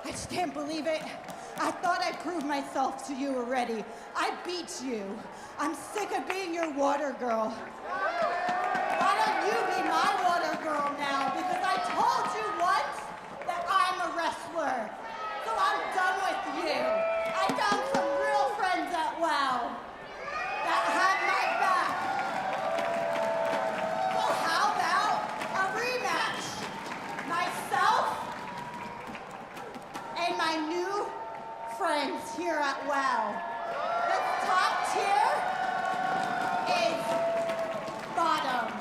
I just can't believe it. I thought I proved myself to you already. I beat you. I'm sick of being your water girl. Why don't you be my water girl now? Because I told you once that I'm a wrestler. So I'm done with you. I found some real friends at WoW that have my back. So how about a rematch? Myself and my new friends here at WoW. The top tier is bottom.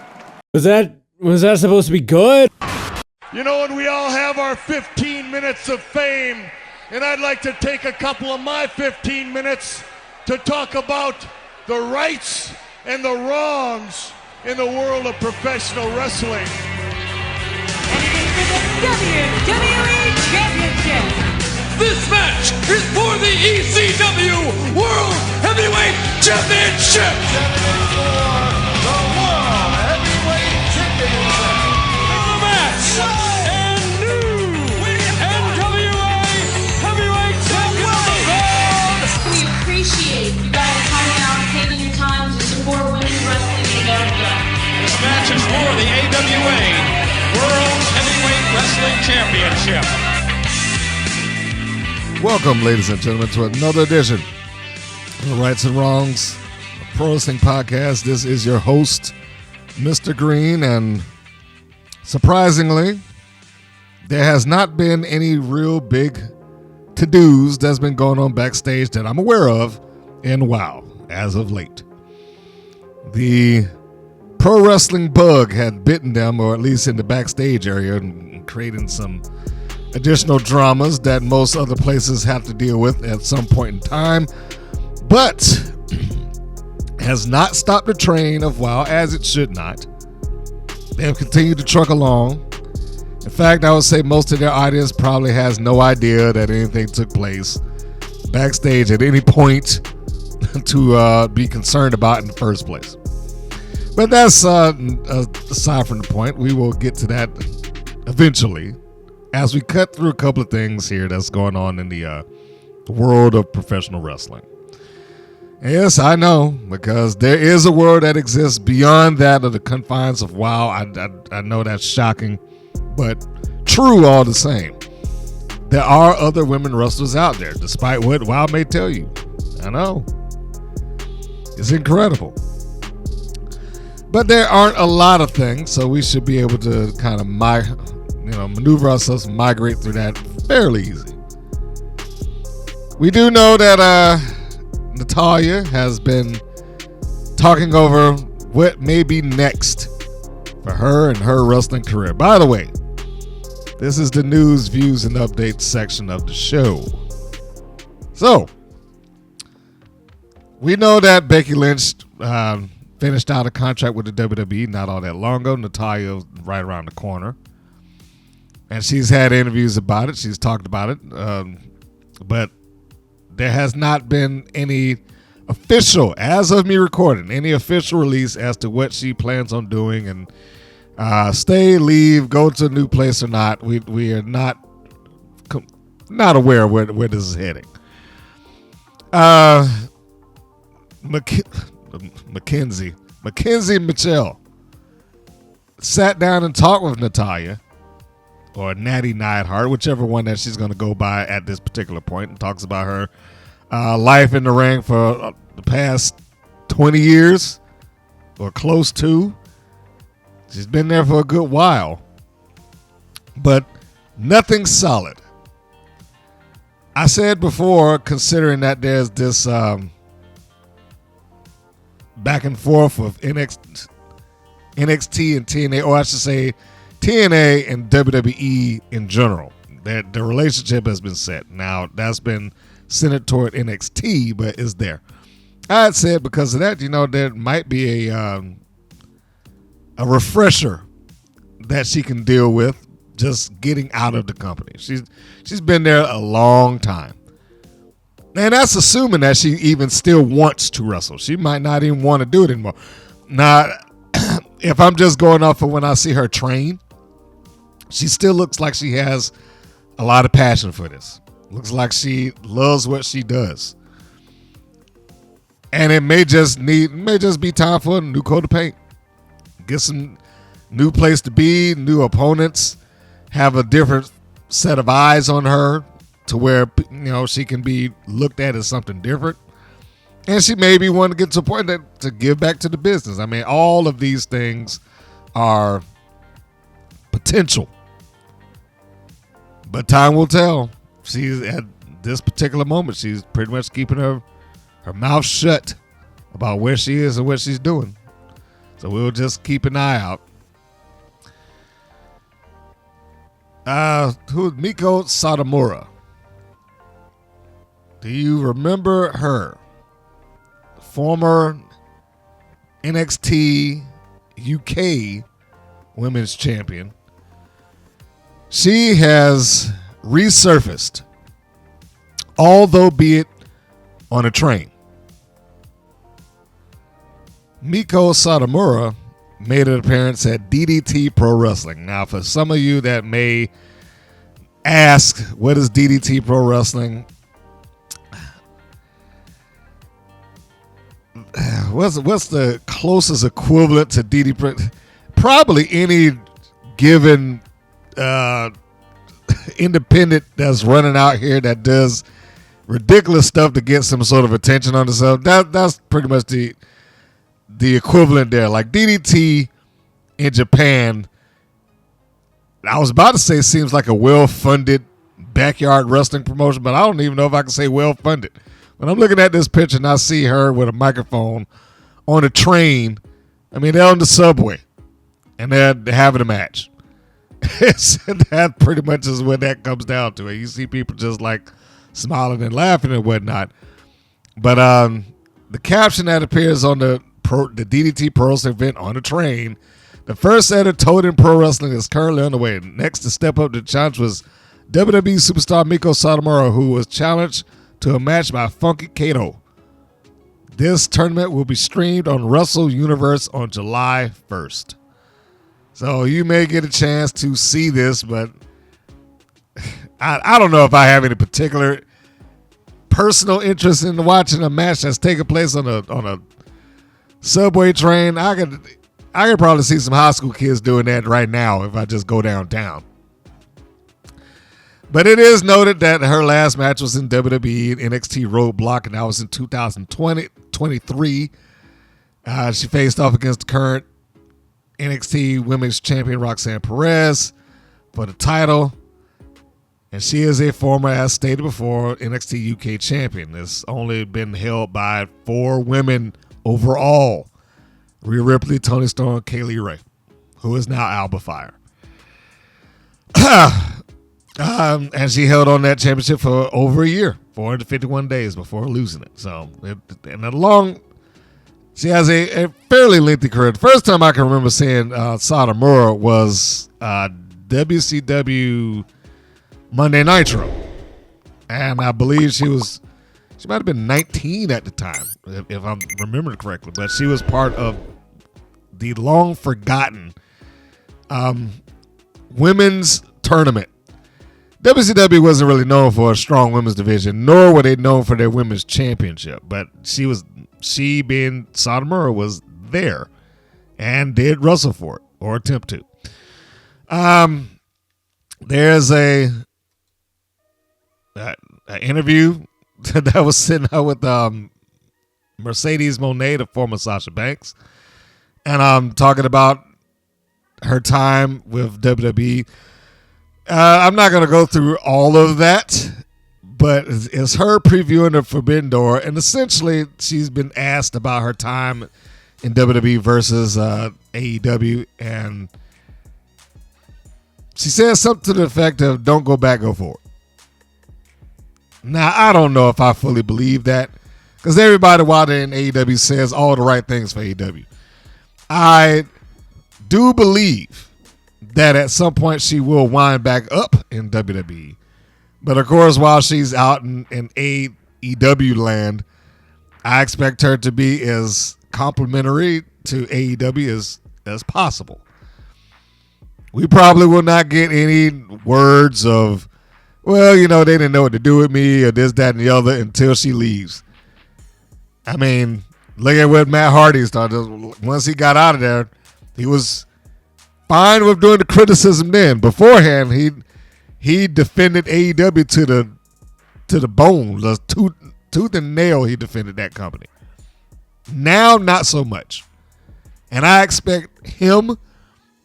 Was that supposed to be good? You know, and we all have our 15 minutes of fame, and I'd like to take a couple of my 15 minutes to talk about the rights and the wrongs in the world of professional wrestling. And it is for the WWE Championship. This match is for the ECW World Heavyweight Championship. The World Heavyweight Championship. The match and new NWA Heavyweight Champion. We appreciate you guys coming out and taking your time to support women's wrestling in America. This match is for the AWA World Heavyweight Wrestling Championship. Welcome, ladies and gentlemen, to another edition of the Rights and Wrongs Pro Wrestling Podcast. This is your host, Mr. Green, and surprisingly, there has not been any real big to-dos that's been going on backstage that I'm aware of in WoW as of late. The pro wrestling bug had bitten them, or at least in the backstage area, and creating some additional dramas that most other places have to deal with at some point in time, but has not stopped the train of WoW, as it should not. They have continued to truck along. In fact, I would say most of their audience probably has no idea that anything took place backstage at any point to be concerned about in the first place. But that's aside from the point. We will get to that eventually, as we cut through a couple of things here that's going on in the world of professional wrestling. And yes, I know, because there is a world that exists beyond that of the confines of WoW. I know that's shocking, but true all the same. There are other women wrestlers out there, despite what WoW may tell you. I know. It's incredible. But there aren't a lot of things, so we should be able to kind of maneuver ourselves and migrate through that fairly easy. We do know that Natalya has been talking over what may be next for her and her wrestling career. By the way, this is the news, views, and updates section of the show. So, we know that Becky Lynch finished out a contract with the WWE not all that long ago. Natalya right around the corner. And she's had interviews about it. She's talked about it. But there has not been any official, as of me recording, any official release as to what she plans on doing and stay, leave, go to a new place or not. We are not aware where this is heading. Mackenzie Mitchell sat down and talked with Natalya, or Natty Neidhart, whichever one that she's going to go by at this particular point, and talks about her life in the ring for the past 20 years or close to. She's been there for a good while, but nothing solid. I said before, considering that there's this back and forth of NXT and TNA, or I should say TNA and WWE in general, that the relationship has been set. Now, that's been centered toward NXT, but is there. I'd say because of that, there might be a refresher that she can deal with just getting out of the company. She's been there a long time. And that's assuming that she even still wants to wrestle. She might not even want to do it anymore. Now, if I'm just going off of when I see her train, she still looks like she has a lot of passion for this. Looks like she loves what she does. And it may just be time for a new coat of paint. Get some new place to be, new opponents, have a different set of eyes on her to where, she can be looked at as something different. And she maybe want to get to a point to give back to the business. I mean, all of these things are potential. But time will tell. She's at this particular moment, she's pretty much keeping her mouth shut about where she is and what she's doing. So we'll just keep an eye out. Who's Miko Satomura? Do you remember her? Former NXT UK Women's Champion. She has resurfaced, although be it on a train. Miko Satomura made an appearance at DDT Pro Wrestling. Now, for some of you that may ask, what is DDT Pro Wrestling? What's the closest equivalent to DDT? Probably any given independent that's running out here that does ridiculous stuff to get some sort of attention on themselves. That's pretty much the equivalent there. Like DDT in Japan, I was about to say seems like a well-funded backyard wrestling promotion, but I don't even know if I can say well-funded. When I'm looking at this picture and I see her with a microphone on a train, I mean, they're on the subway and they're having a match. That pretty much is what that comes down to. You see people just like smiling and laughing and whatnot. But the caption that appears on the DDT Pro Wrestling event on the train, the first ever Totem Pro Wrestling is currently on the way. Next to step up to the challenge was WWE superstar Miko Satomura, who was challenged to a match by Funky Kato. This tournament will be streamed on Wrestle Universe on July 1st. So you may get a chance to see this, but I don't know if I have any particular personal interest in watching a match that's taking place on a subway train. I could probably see some high school kids doing that right now if I just go downtown. But it is noted that her last match was in WWE NXT Roadblock, and that was in 2023. She faced off against the current NXT Women's Champion Roxanne Perez for the title. And she is a former, as stated before, NXT UK champion. It's only been held by 4 women overall. Rhea Ripley, Toni Storm, Kaylee Ray, who is now Alba Fire. And she held on that championship for over a year, 451 days before losing it. So, she has a fairly lengthy career. The first time I can remember seeing Satomura was WCW Monday Nitro. And I believe she might have been 19 at the time, if I'm remembering correctly. But she was part of the long forgotten women's tournament. WCW wasn't really known for a strong women's division, nor were they known for their women's championship. But she being Satomura, was there and did wrestle for it, or attempt to. There's an interview that was sitting out with Mercedes Moné, the former Sasha Banks, and I'm talking about her time with WWE. I'm not going to go through all of that, but it's her previewing the Forbidden Door, and essentially she's been asked about her time in WWE versus AEW, and she says something to the effect of, don't go back, go forward. Now, I don't know if I fully believe that, because everybody while they're in AEW says all the right things for AEW. I do believe that at some point she will wind back up in WWE. But of course, while she's out in AEW land, I expect her to be as complimentary to AEW as possible. We probably will not get any words of well, they didn't know what to do with me or this, that, and the other until she leaves. I mean, look at what Matt Hardy started. Once he got out of there, he was fine with doing the criticism then. Beforehand, he defended AEW to the bone. The tooth and nail, he defended that company. Now, not so much. And I expect him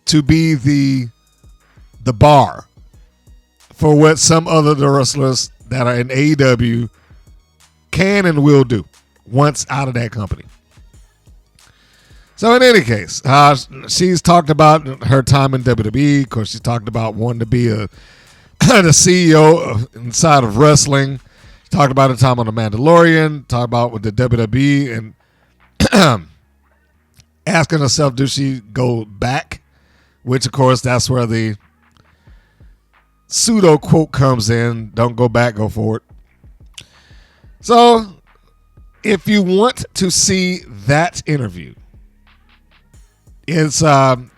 to be the bar for what some other wrestlers that are in AEW can and will do once out of that company. So in any case, she's talked about her time in WWE. Of course, she talked about wanting to be the CEO inside of wrestling. She talked about her time on The Mandalorian. Talked about with the WWE and asking herself, does she go back? Which, of course, that's where the pseudo quote comes in. Don't go back, go forward. So if you want to see that interview, it's WFAN,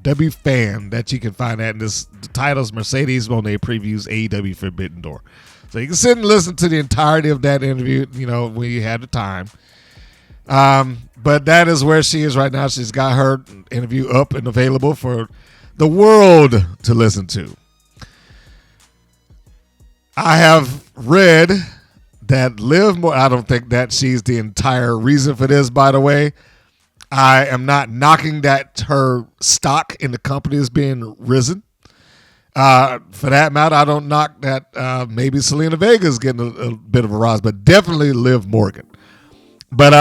WFAN, that you can find that. And the title's Mercedes Moné previews AEW Forbidden Door. So you can sit and listen to the entirety of that interview, when you have the time. But that is where she is right now. She's got her interview up and available for the world to listen to. I have read that Liv Morgan, I don't think that she's the entire reason for this, by the way. I am not knocking that her stock in the company is being risen. For that matter, I don't knock that maybe Selena Vega is getting a bit of a rise, but definitely Liv Morgan. But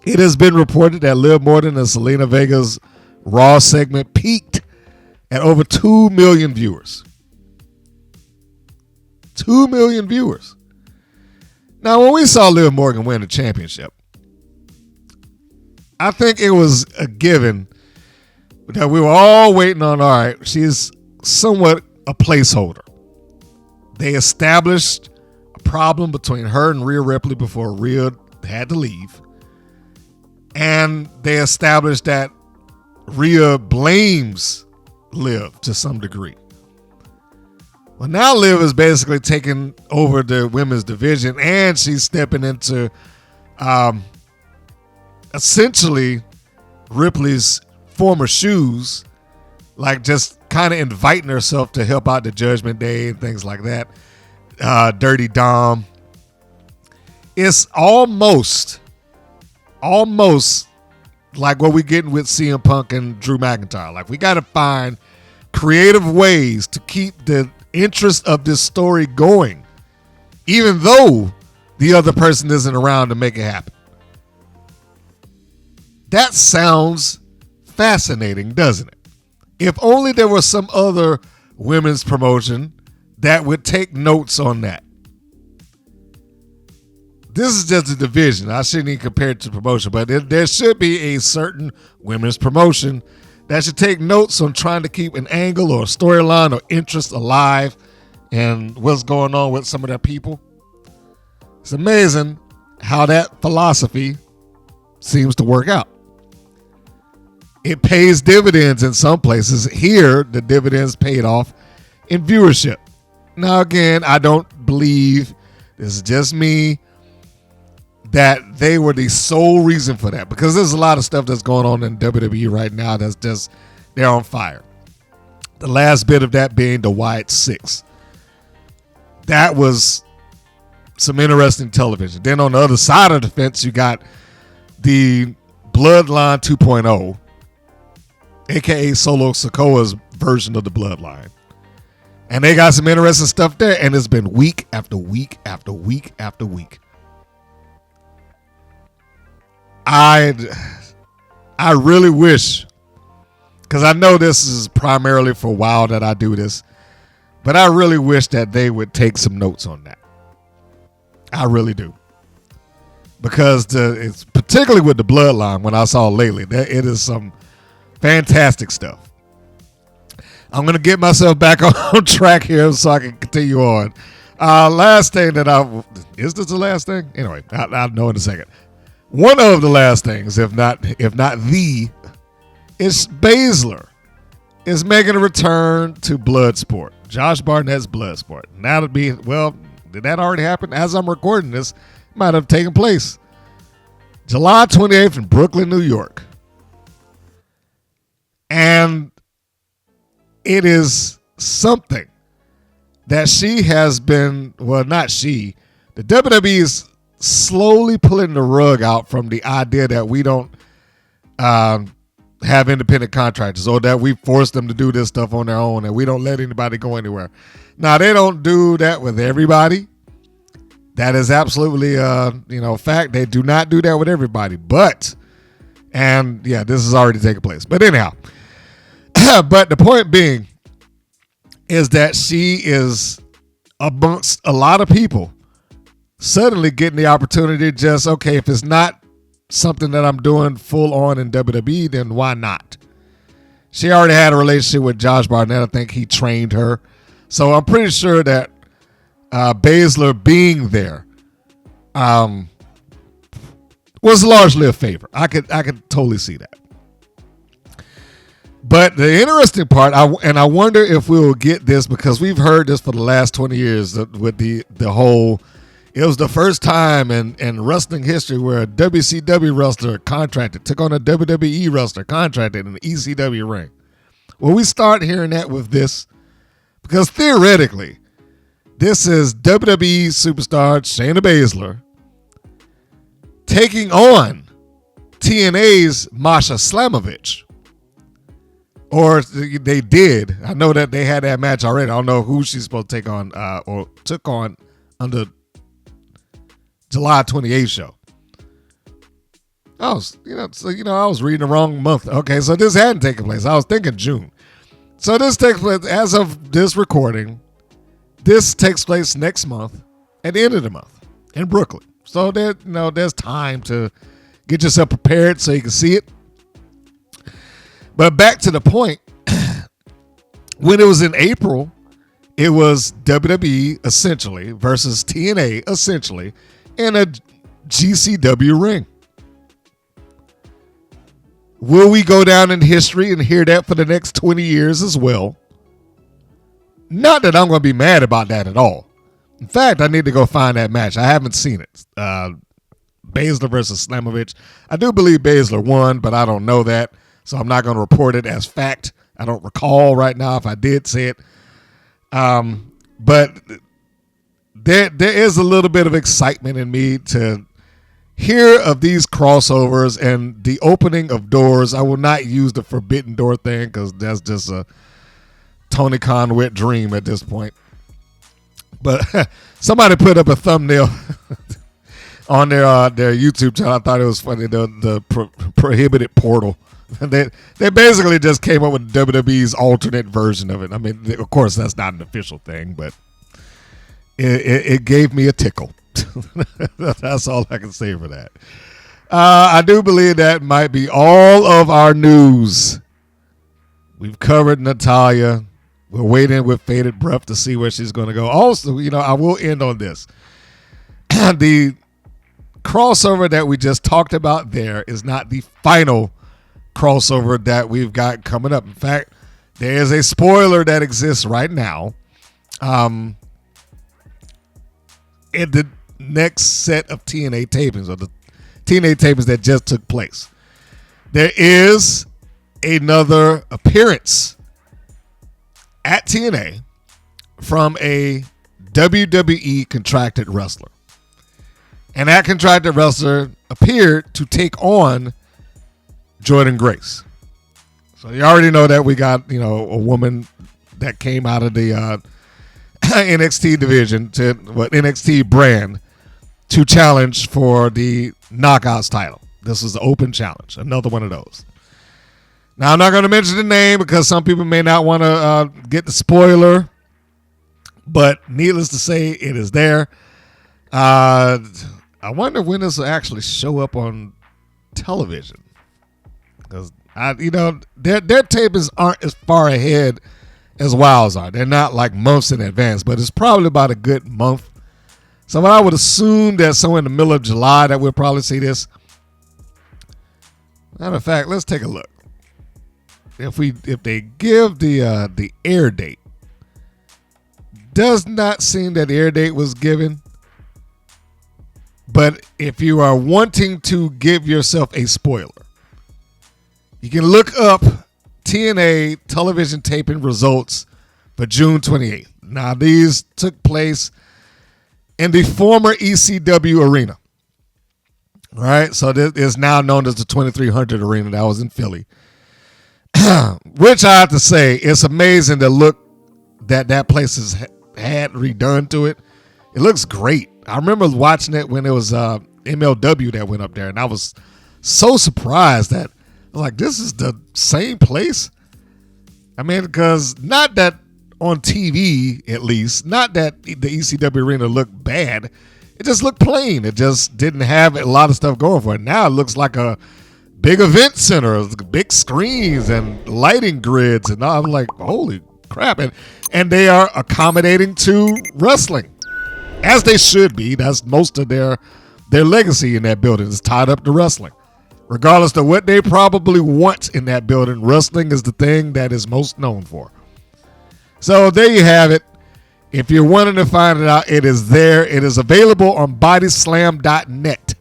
it has been reported that Liv Morgan and Selena Vega's Raw segment peaked at over 2 million viewers. 2 million viewers. Now, when we saw Liv Morgan win the championship, I think it was a given that we were all waiting on, all right, she's somewhat a placeholder. They established a problem between her and Rhea Ripley before Rhea had to leave. And they established that Rhea blames Liv to some degree. Well, now Liv is basically taking over the women's division, and she's stepping into essentially Ripley's former shoes, like just kind of inviting herself to help out the Judgment Day and things like that. Dirty Dom. It's almost like what we're getting with CM Punk and Drew McIntyre. Like, we got to find creative ways to keep the interest of this story going, even though the other person isn't around to make it happen. That sounds fascinating, doesn't it? If only there was some other women's promotion that would take notes on that. This is just a division. I shouldn't even compare it to promotion, but there should be a certain women's promotion that should take notes on trying to keep an angle or a storyline or interest alive and what's going on with some of their people. It's amazing how that philosophy seems to work out. It pays dividends in some places. Here, the dividends paid off in viewership. Now, again, I don't believe, this is just me, that they were the sole reason for that, because there's a lot of stuff that's going on in WWE right now that's just, they're on fire. The last bit of that being the Wyatt 6. That was some interesting television. Then on the other side of the fence, you got the Bloodline 2.0, aka Solo Sikoa's version of the Bloodline. And they got some interesting stuff there, and it's been week after week after week after week. I really wish, because I know this is primarily for a while that I do this, but I really wish that they would take some notes on that. I really do. Because it's particularly with the Bloodline, when I saw lately, it is some fantastic stuff. I'm going to get myself back on track here so I can continue on. Last thing that is this the last thing? Anyway, I'll know in a second. One of the last things, if not the, is Baszler is making a return to Bloodsport. Josh Barnett's Bloodsport. Now to be, well, did that already happen? As I'm recording this, it might have taken place. July 28th in Brooklyn, New York. And it is something that she has been, well, not she, the WWE is slowly pulling the rug out from the idea that we don't have independent contractors or that we force them to do this stuff on their own and we don't let anybody go anywhere. Now, they don't do that with everybody. That is absolutely fact. They do not do that with everybody. But, and yeah, this has already taken place. But anyhow, but the point being is that she is amongst a lot of people suddenly getting the opportunity to just, okay, if it's not something that I'm doing full on in WWE, then why not? She already had a relationship with Josh Barnett. I think he trained her. So I'm pretty sure that Baszler being there was largely a favor. I could totally see that. But the interesting part, I wonder if we will get this, because we've heard this for the last 20 years with the whole, it was the first time in wrestling history where a WCW wrestler took on a WWE wrestler contracted in the ECW ring. Well, we start hearing that with this, because theoretically, this is WWE superstar Shayna Baszler taking on TNA's Masha Slamovich. Or they did. I know that they had that match already. I don't know who she's supposed to take on or took on under July 28th show. I was reading the wrong month. Okay, so this hadn't taken place. I was thinking June. So this takes place as of this recording. This takes place next month at the end of the month in Brooklyn. So there's time to get yourself prepared so you can see it. But back to the point, when it was in April, it was WWE essentially versus TNA essentially in a GCW ring. Will we go down in history and hear that for the next 20 years as well? Not that I'm going to be mad about that at all. In fact, I need to go find that match. I haven't seen it. Baszler versus Slamovich. I do believe Baszler won, but I don't know that. So I'm not going to report it as fact. I don't recall right now if I did say it. But there is a little bit of excitement in me to hear of these crossovers and the opening of doors. I will not use the forbidden door thing because that's just a Tony Conway dream at this point. But somebody put up a thumbnail on their YouTube channel. I thought it was funny. The prohibited portal. They basically just came up with WWE's alternate version of it. I mean, of course, that's not an official thing, but it gave me a tickle. That's all I can say for that. I do believe that might be all of our news. We've covered Natalya. We're waiting with bated breath to see where she's going to go. Also, I will end on this. The crossover that we just talked about there is not the final crossover that we've got coming up. In fact, there is a spoiler that exists right now in the next set of TNA tapings, or the TNA tapings that just took place. There is another appearance at TNA from a WWE contracted wrestler. And that contracted wrestler appeared to take on Jordan Grace. So you already know that we got, a woman that came out of the NXT division NXT brand to challenge for the Knockouts title. This is the open challenge. Another one of those. Now, I'm not going to mention the name because some people may not want to get the spoiler, but needless to say, it is there. I wonder when this will actually show up on television. Because their tapings aren't as far ahead as Wild's are. They're not like months in advance, but it's probably about a good month. So I would assume that somewhere in the middle of July that we'll probably see this. Matter of fact, let's take a look. if they give the air date, does not seem that the air date was given. But if you are wanting to give yourself a spoiler, you can look up TNA television taping results for June 28th. Now, these took place in the former ECW arena. All right, so this is now known as the 2300 arena that was in Philly. Which I have to say, it's amazing the look that place has had redone to it. It looks great. I remember watching it when it was MLW that went up there, and I was so surprised that I was like, this is the same place? I mean, because not that on TV, at least, not that the ECW arena looked bad. It just looked plain. It just didn't have a lot of stuff going for it. Now it looks like a big event center, big screens and lighting grids, and I'm like, holy crap. And they are accommodating to wrestling, as they should be. That's most of their legacy in that building is tied up to wrestling. Regardless of what they probably want in that building, wrestling is the thing that is most known for. So there you have it. If you're wanting to find it out, it is there. It is available on bodyslam.net.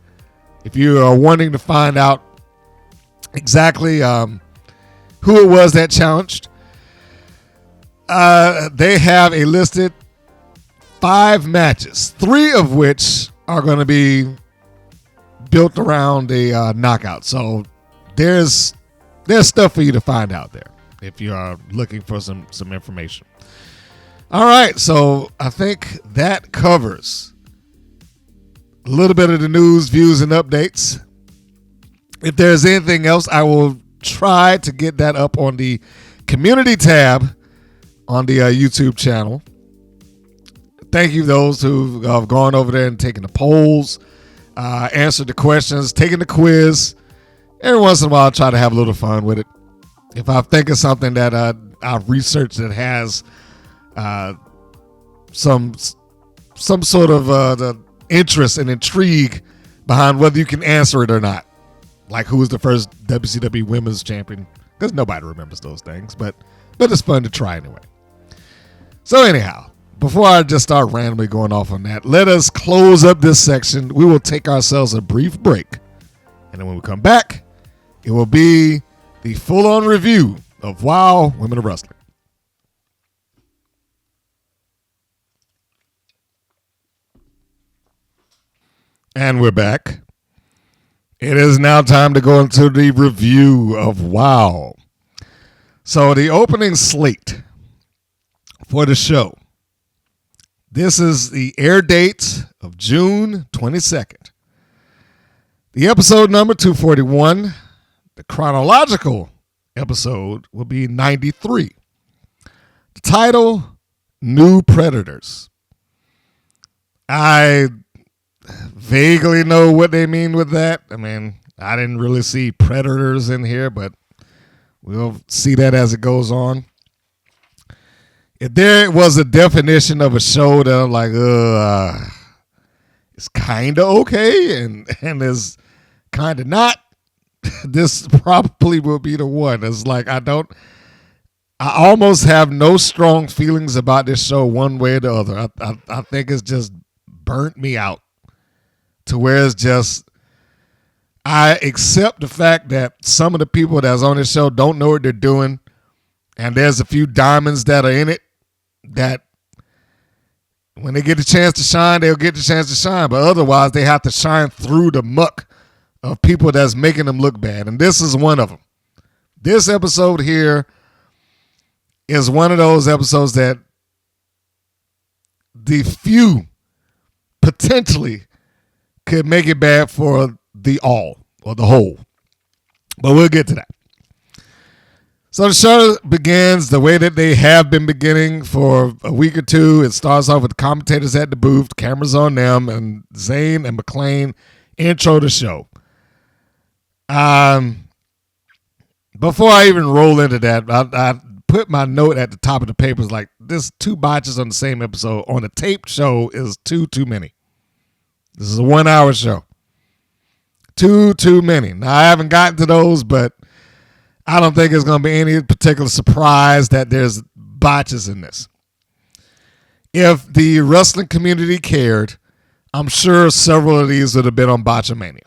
If you are wanting to find out exactly who it was that challenged, they have a listed 5 matches, 3 of which are going to be built around a knockout. So there's stuff for you to find out there if you are looking for some information. All right, so I think that covers a little bit of the news, views, and updates. If there's anything else, I will try to get that up on the community tab on the YouTube channel. Thank you those who have gone over there and taken the polls, answered the questions, taken the quiz. Every once in a while, I try to have a little fun with it. If I think of something that I've researched that has some sort of the interest and intrigue behind whether you can answer it or not, like who was the first WCW Women's Champion, because nobody remembers those things, but it's fun to try anyway. So anyhow, before I just start randomly going off on that, let us close up this section. We will take ourselves a brief break, and then when we come back, it will be the full-on review of WOW Women of Wrestling. And we're back. It is now time to go into the review of WOW. So the opening slate for the show. This is the air date of June 22nd. The episode number 241. The chronological episode will be 93. The title, New Predators. I vaguely know what they mean with that. I mean, I didn't really see predators in here, but we'll see that as it goes on. If there was a definition of a show that I'm like, it's kind of okay and is kind of not, this probably will be the one. It's like I almost have no strong feelings about this show one way or the other. I think it's just burnt me out to where it's just, I accept the fact that some of the people that's on this show don't know what they're doing, and there's a few diamonds that are in it that when they get the chance to shine, they'll get the chance to shine, but otherwise they have to shine through the muck of people that's making them look bad, and this is one of them. This episode here is one of those episodes that the few potentially could make it bad for the all or the whole. But we'll get to that. So the show begins the way that they have been beginning for a week or two. It starts off with the commentators at the booth, cameras on them, and Zane and McLean intro the show. Before I even roll into that, I put my note at the top of the papers like, this 2 botches on the same episode on a taped show is too many. This is a 1-hour show. Too many. Now, I haven't gotten to those, but I don't think it's going to be any particular surprise that there's botches in this. If the wrestling community cared, I'm sure several of these would have been on Botchamania.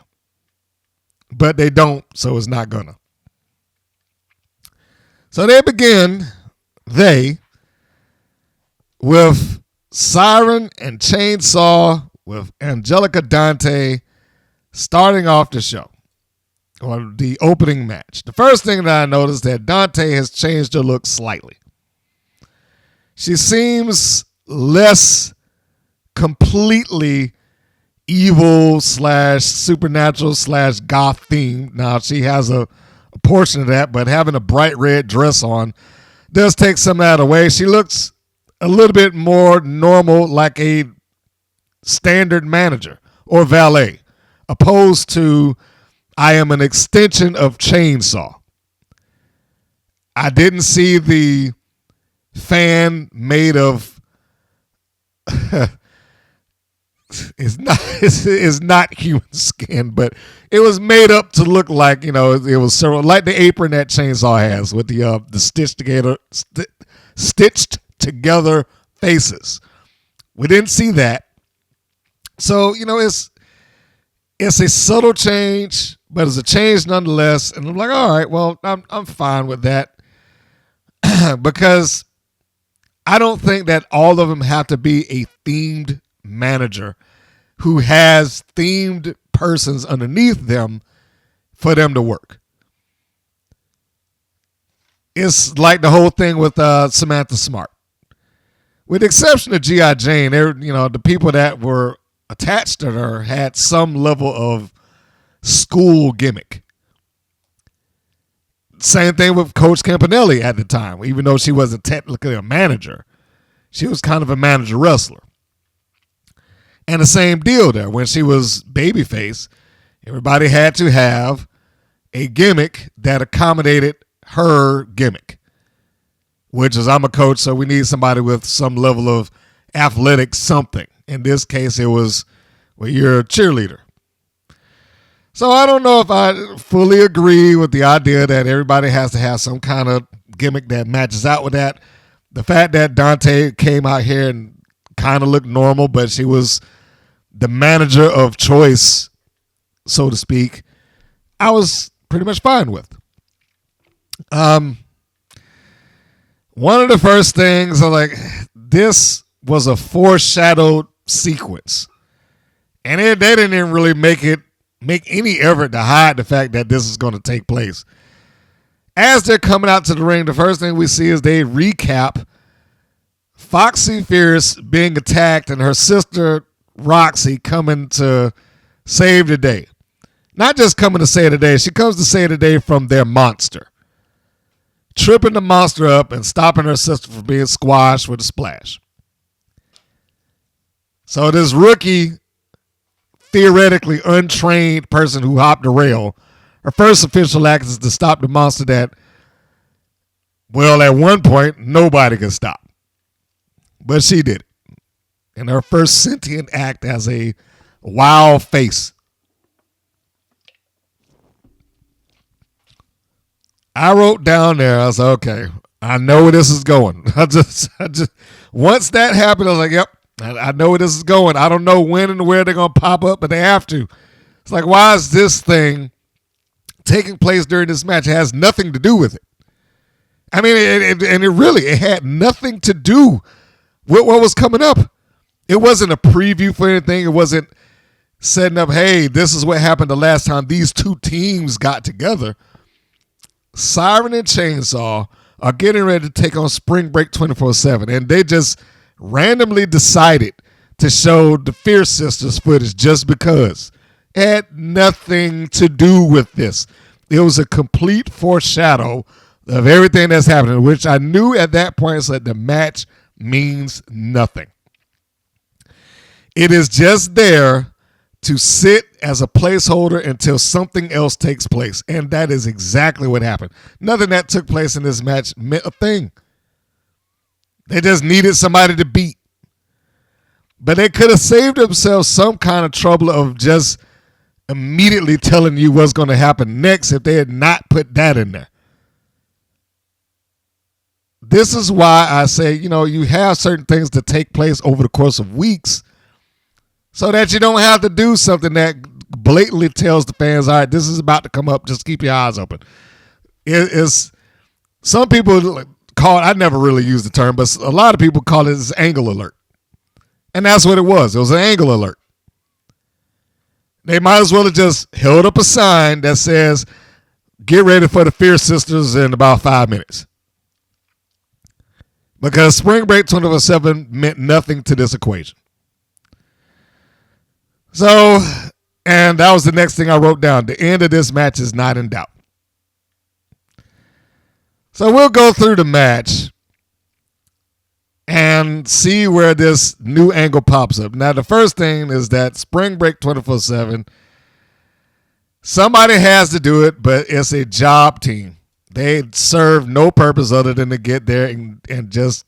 But they don't, so it's not gonna. So they begin, with Siren and Chainsaw with Angelica Dante starting off the show, or the opening match. The first thing that I noticed that Dante has changed her look slightly. She seems less completely evil / supernatural / goth themed. Now she has a portion of that, but having a bright red dress on does take some of that away. She looks a little bit more normal, like a standard manager or valet, opposed to I am an extension of Chainsaw. I didn't see the fan made of it's not human skin, but it was made up to look like, it was several, like the apron that Chainsaw has with the stitched together faces. We didn't see that. So, it's a subtle change, but it's a change nonetheless. And I'm like, all right, well, I'm fine with that. Because I don't think that all of them have to be a themed manager who has themed persons underneath them for them to work. It's like the whole thing with Samantha Smart. With the exception of G.I. Jane, the people that were attached to her had some level of school gimmick. Same thing with Coach Campanelli at the time. Even though she wasn't technically a manager, she was kind of a manager wrestler. And the same deal there. When she was babyface, everybody had to have a gimmick that accommodated her gimmick, which is I'm a coach, so we need somebody with some level of athletic something. In this case, it was, well, you're a cheerleader. So I don't know if I fully agree with the idea that everybody has to have some kind of gimmick that matches out with that. The fact that Dante came out here and kind of looked normal, but she was the manager of choice, so to speak, I was pretty much fine with. One of the first things, this was a foreshadowed sequence. And they didn't even really make any effort to hide the fact that this is going to take place. As they're coming out to the ring, the first thing we see is they recap Foxy Fierce being attacked and her sister Roxy coming to save the day. Not just coming to save the day, she comes to save the day from their monster. Tripping the monster up and stopping her sister from being squashed with a splash. So this rookie, theoretically untrained person who hopped the rail, her first official act is to stop the monster that, well, at one point, nobody could stop. But she did it. And her first sentient act as a wild face. I wrote down there, I was like, okay, I know where this is going. I just once that happened, I was like, yep, I know where this is going. I don't know when and where they're going to pop up, but they have to. It's like, why is this thing taking place during this match? It has nothing to do with it. I mean, it had nothing to do with what was coming up. It wasn't a preview for anything. It wasn't setting up, hey, this is what happened the last time these two teams got together. Siren and Chainsaw are getting ready to take on Spring Break 24/7, and they just randomly decided to show the Fierce Sisters footage just because. It had nothing to do with this. It was a complete foreshadow of everything that's happening, which I knew at that point is that the match means nothing. It is just there to sit as a placeholder until something else takes place. And that is exactly what happened. Nothing that took place in this match meant a thing. They just needed somebody to beat. But they could have saved themselves some kind of trouble of just immediately telling you what's going to happen next if they had not put that in there. this is why I say, you have certain things that take place over the course of weeks so that you don't have to do something that blatantly tells the fans, all right, this is about to come up. Just keep your eyes open. It's some people call it, I never really used the term, but a lot of people call it this angle alert. And that's what it was. It was an angle alert. They might as well have just held up a sign that says, get ready for the Fierce Sisters in about 5 minutes. Because Spring Break 24/7 meant nothing to this equation. So, and that was the next thing I wrote down. The end of this match is not in doubt. So we'll go through the match and see where this new angle pops up. Now, the first thing is that Spring Break 24/7, somebody has to do it, but it's a job team. They serve no purpose other than to get there and just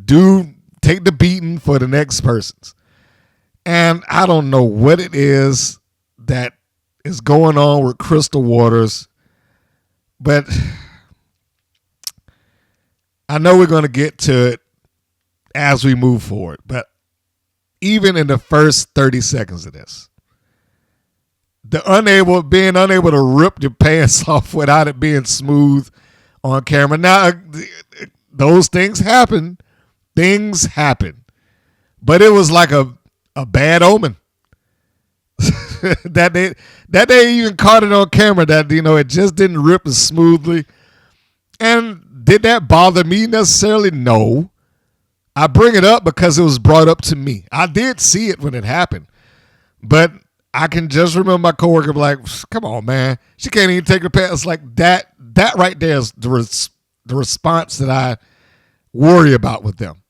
take the beating for the next persons. And I don't know what it is that is going on with Crystal Waters, but I know we're going to get to it as we move forward. But even in the first 30 seconds of this, being unable to rip your pants off without it being smooth on camera. Now, those things happen. Things happen. But it was like a bad omen. that they even caught it on camera that, it just didn't rip as smoothly. And did that bother me necessarily? No. I bring it up because it was brought up to me. I did see it when it happened. But I can just remember my coworker like, come on, man. She can't even take her pants. Like that right there is the response that I worry about with them.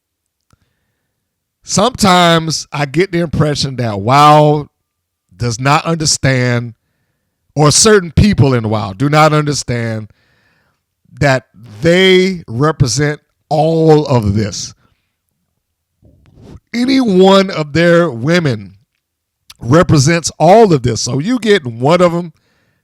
Sometimes I get the impression that WoW does not understand, or certain people in WoW do not understand, that they represent all of this. Any one of their women represents all of this. So you get one of them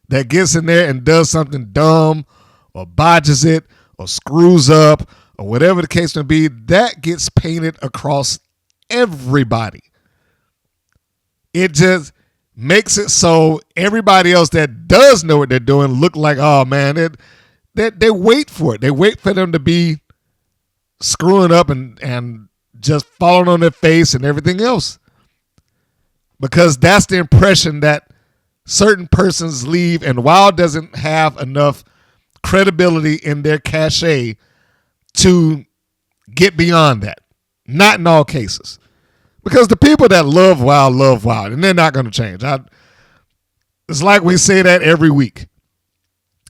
that gets in there and does something dumb or botches it or screws up or whatever the case may be, that gets painted across everybody. It just makes it so everybody else that does know what they're doing look like, oh man, they wait for it. They wait for them to be screwing up and just falling on their face and everything else. Because that's the impression that certain persons leave, and WoW doesn't have enough credibility in their cachet to get beyond that. Not in all cases. Because the people that love WoW, and they're not going to change. It's like we say that every week.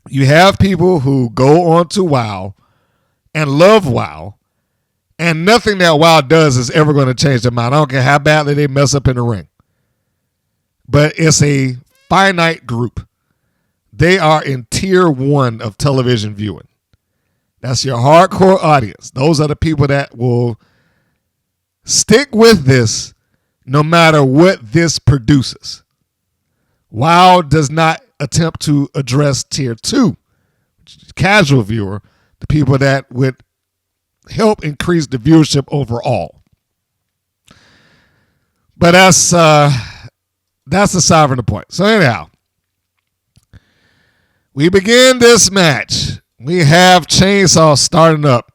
You have people who go on to WoW and love WoW, and nothing that WoW does is ever going to change their mind. I don't care how badly they mess up in the ring. But it's a finite group. They are in tier 1 of television viewing. That's your hardcore audience. Those are the people that will stick with this no matter what this produces. WoW does not attempt to address tier 2, casual viewer, the people that would help increase the viewership overall. But that's aside from the point. So anyhow, we begin this match. We have Chainsaw starting up.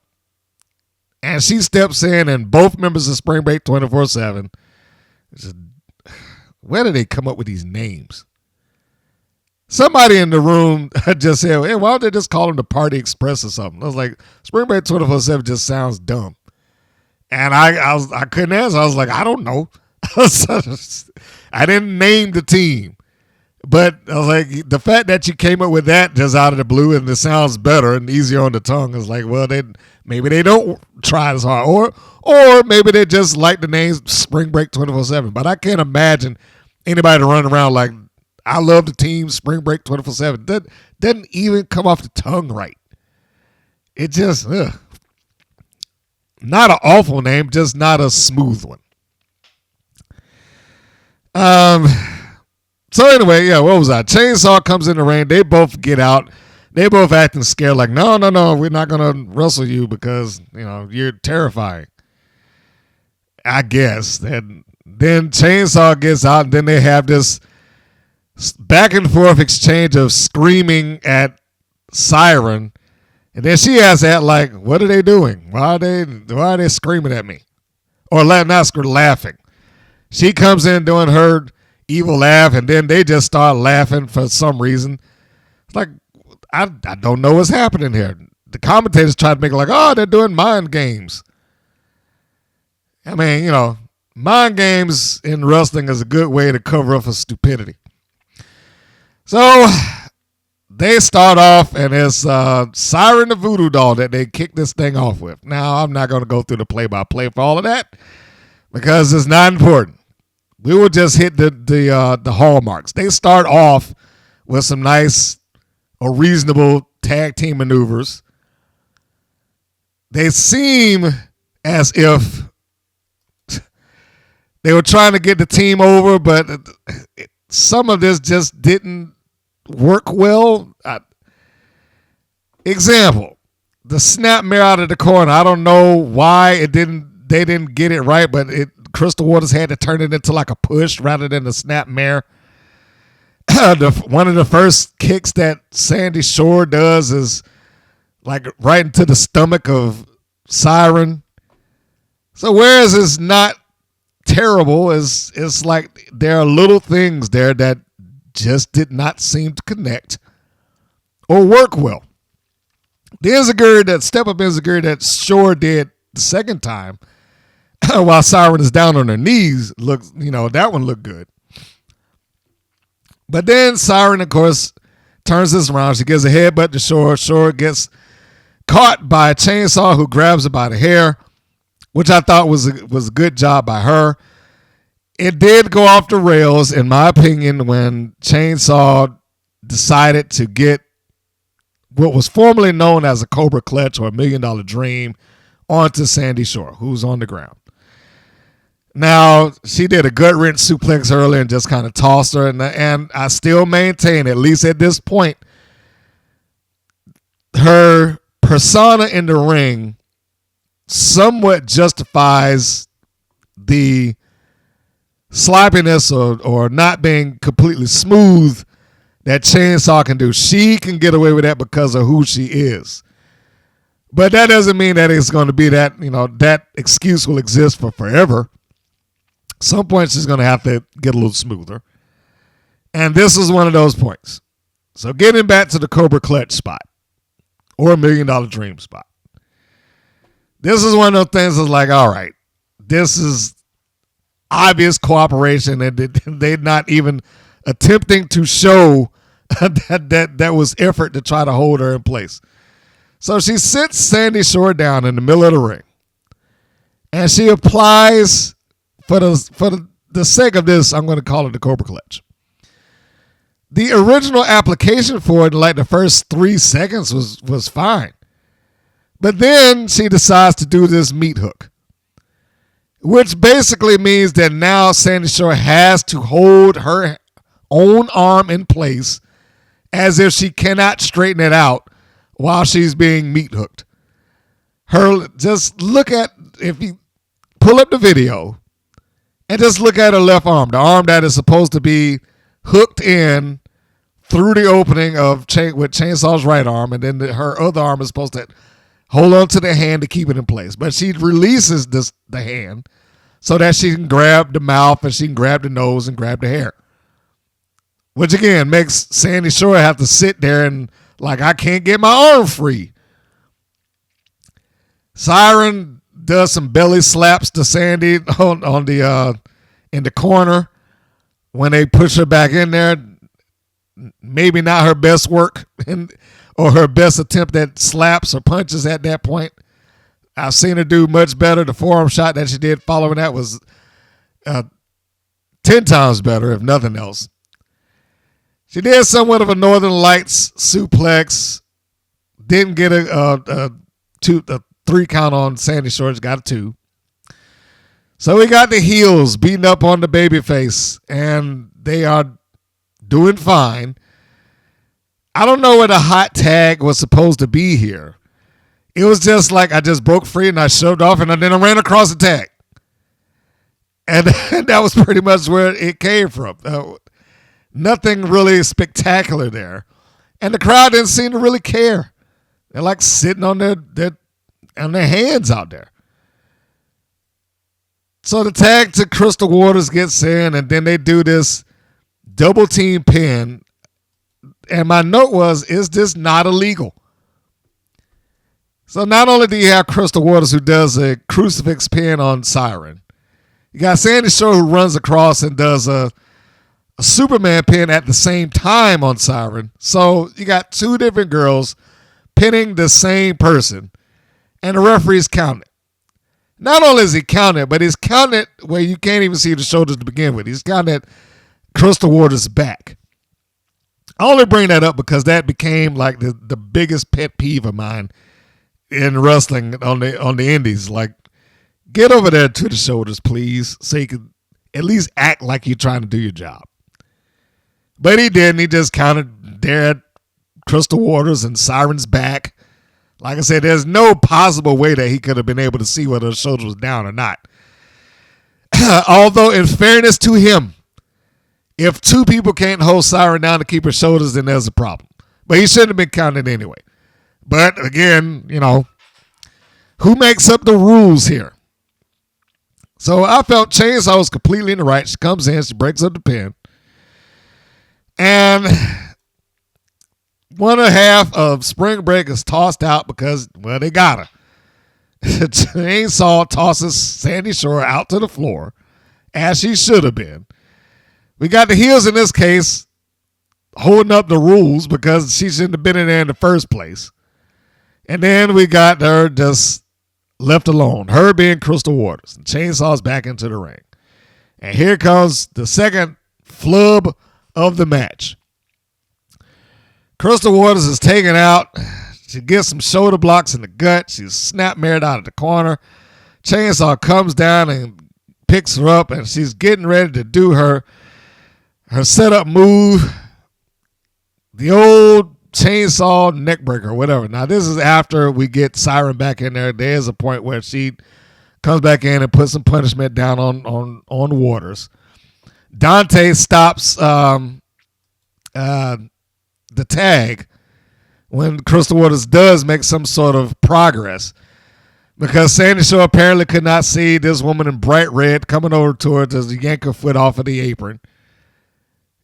And she steps in, and both members of Spring Break 24/7. Where do they come up with these names? Somebody in the room just said, hey, why don't they just call them the Party Express or something? I was like, Spring Break 24/7 just sounds dumb. And I couldn't answer. I was like, I don't know. I didn't name the team. But I was like, the fact that you came up with that just out of the blue and it sounds better and easier on the tongue is like, well, maybe they don't try as hard. Or maybe they just like the name Spring Break 24/7. But I can't imagine anybody running around like, I love the team Spring Break 24/7. That doesn't even come off the tongue right. It just, not an awful name, just not a smooth one. So anyway, yeah, what was that? Chainsaw comes in the ring. They both get out. they both acting scared, like, no, we're not going to wrestle you because, you're terrifying. I guess. And then Chainsaw gets out, and then they have this back and forth exchange of screaming at Siren. And then she has that, like, what are they doing? Why are they screaming at me? Or not laughing. She comes in doing her evil laugh, and then they just start laughing for some reason. It's like, I don't know what's happening here. The commentators try to make it like, oh, they're doing mind games. I mean, mind games in wrestling is a good way to cover up for stupidity. So they start off, and it's Siren the Voodoo Doll that they kick this thing off with. Now, I'm not going to go through the play-by-play for all of that because it's not important. We will just hit the hallmarks. They start off with some nice or reasonable tag team maneuvers. They seem as if they were trying to get the team over, but some of this just didn't work well. Example, the snap mare out of the corner. I don't know why they didn't get it right, but Crystal Waters had to turn it into like a push rather than the snap mare. One of the first kicks that Sandy Shore does is like right into the stomach of Siren. So whereas it's not terrible, it's like there are little things there that just did not seem to connect or work well. The enziguri, that step-up enziguri that Shore did the second time while Siren is down on her knees, looks, that one looked good. But then Siren, of course, turns this around. She gives a headbutt to Shore. Shore gets caught by a Chainsaw, who grabs her by the hair, which I thought was a good job by her. It did go off the rails, in my opinion, when Chainsaw decided to get what was formerly known as a Cobra Clutch or a $1 Million Dream onto Sandy Shore, who's on the ground. Now, she did a gut-wrench suplex earlier and just kind of tossed her, and I still maintain, at least at this point, her persona in the ring somewhat justifies the sloppiness or not being completely smooth that Chainsaw can do. She can get away with that because of who she is. But that doesn't mean that it's going to be that, that excuse will exist for forever. Some point she's going to have to get a little smoother. And this is one of those points. So getting back to the Cobra Clutch spot or $1 Million Dream spot. This is one of those things that's like, all right, this is obvious cooperation, and they're not even attempting to show that was effort to try to hold her in place. So she sits Sandy Shore down in the middle of the ring, and she applies, for the sake of this, I'm going to call it the Cobra Clutch. The original application for it, like the first 3 seconds, was fine. But then she decides to do this meat hook, which basically means that now Sandy Shore has to hold her own arm in place as if she cannot straighten it out while she's being meat hooked. Just look at, if you pull up the video and just look at her left arm, the arm that is supposed to be hooked in through the opening with Chainsaw's right arm, and then her other arm is supposed to hold on to the hand to keep it in place. But she releases the hand so that she can grab the mouth and she can grab the nose and grab the hair. Which again makes Sandy Shore have to sit there and like, I can't get my arm free. Siren does some belly slaps to Sandy on the in the corner when they push her back in there. Maybe not her best work or her best attempt at slaps or punches at that point. I've seen her do much better. The forearm shot that she did following that was 10 times better, if nothing else. She did somewhat of a Northern Lights suplex. Didn't get a 3 count on Sandy Shore. Got a 2. So we got the heels beating up on the babyface, and they are doing fine. I don't know where the hot tag was supposed to be here. It was just like I just broke free and I shoved off and then I ran across the tag. And that was pretty much where it came from. Nothing really spectacular there. And the crowd didn't seem to really care. They're like sitting on their hands out there. So the tag to Crystal Waters gets in, and then they do this double team pin. And my note was, is this not illegal? So not only do you have Crystal Waters who does a crucifix pin on Siren, you got Sandy Shore who runs across and does a Superman pin at the same time on Siren. So you got two different girls pinning the same person, and the referee's counting. Not only is he counting, but he's counting where you can't even see the shoulders to begin with. He's counting Crystal Waters' back. I only bring that up because that became like the biggest pet peeve of mine in wrestling on the indies. Like, get over there to the shoulders, please, so you can at least act like you're trying to do your job. But he didn't. He just counted there at Crystal Waters and Siren's back. Like I said, there's no possible way that he could have been able to see whether the shoulder was down or not. Although, in fairness to him, if two people can't hold Siren down to keep her shoulders, then there's a problem. But he shouldn't have been counted anyway. But again, who makes up the rules here? So I felt Chainsaw was completely in the right. She comes in, she breaks up the pin. And one and a half of Spring Break is tossed out because, well, they got her. Chainsaw tosses Sandy Shore out to the floor, as she should have been. We got the heels in this case holding up the rules because she shouldn't have been in there in the first place. And then we got her just left alone, her being Crystal Waters. And Chainsaw's back into the ring. And here comes the second flub of the match. Crystal Waters is taken out. She gets some shoulder blocks in the gut. She's snap-mared out of the corner. Chainsaw comes down and picks her up, and she's getting ready to do her setup move, the old Chainsaw neckbreaker, whatever. Now, this is after we get Siren back in there. There's a point where she comes back in and puts some punishment down on Waters. Dante stops the tag when Crystal Waters does make some sort of progress, because Sandy Shore apparently could not see this woman in bright red coming over to her to yank her foot off of the apron,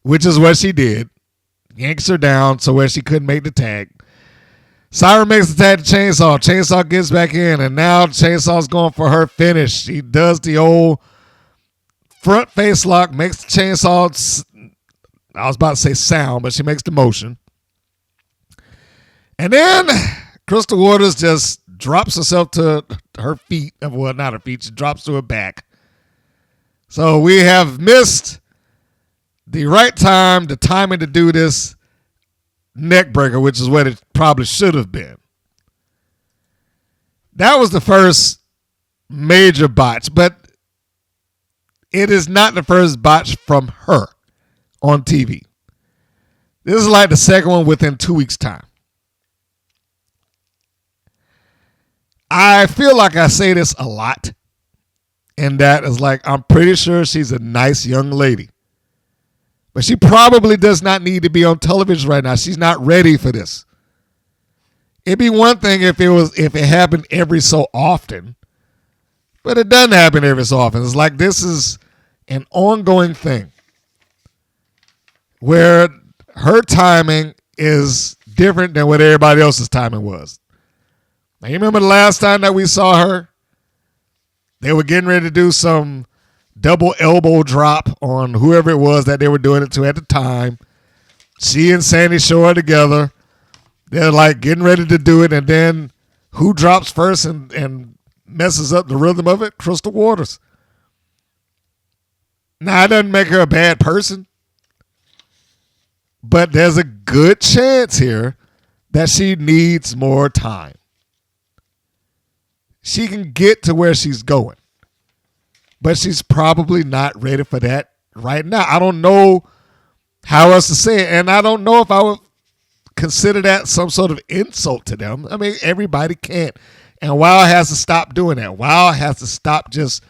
which is what she did. Yanks her down so where she couldn't make the tag. Siren makes the tag to Chainsaw. Chainsaw gets back in, and now Chainsaw's going for her finish. She does the old front face lock, makes the Chainsaw, I was about to say sound, but she makes the motion. And then Crystal Waters just drops herself to her feet. Well, not her feet. She drops to her back. So we have missed the right time, the timing to do this neck breaker, which is what it probably should have been. That was the first major botch, but it is not the first botch from her on TV. This is like the second one within 2 weeks' time. I feel like I say this a lot, and that is like, I'm pretty sure she's a nice young lady, but she probably does not need to be on television right now. She's not ready for this. It'd be one thing if it happened every so often, but it doesn't happen every so often. It's like this is an ongoing thing where her timing is different than what everybody else's timing was. Now, you remember the last time that we saw her? They were getting ready to do some double elbow drop on whoever it was that they were doing it to at the time. She and Sandy Shore together. They're like getting ready to do it, and then who drops first and messes up the rhythm of it? Crystal Waters. Now, it doesn't make her a bad person, but there's a good chance here that she needs more time. She can get to where she's going, but she's probably not ready for that right now. I don't know how else to say it, and I don't know if I would consider that some sort of insult to them. I mean, everybody can't. And WoW has to stop doing that. WoW has to stop just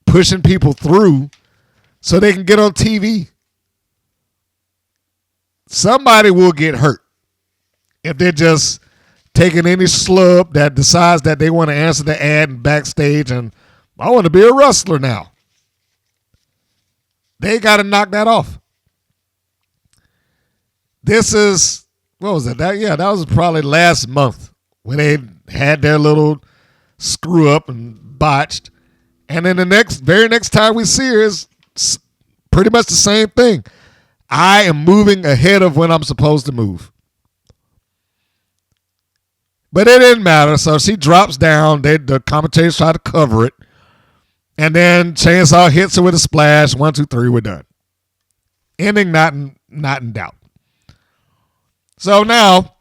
pushing people through so they can get on TV. Somebody will get hurt if they're just taking any schlub that decides that they want to answer the ad and backstage and I want to be a wrestler now. They got to knock that off. This is, what was it? That was probably last month when they had their little screw up and botched. And then the very next time we see her is pretty much the same thing. I am moving ahead of when I'm supposed to move. But it didn't matter. So she drops down. The commentators try to cover it. And then Chainsaw hits her with a splash. 1, 2, 3, we're done. Ending not in doubt. So now,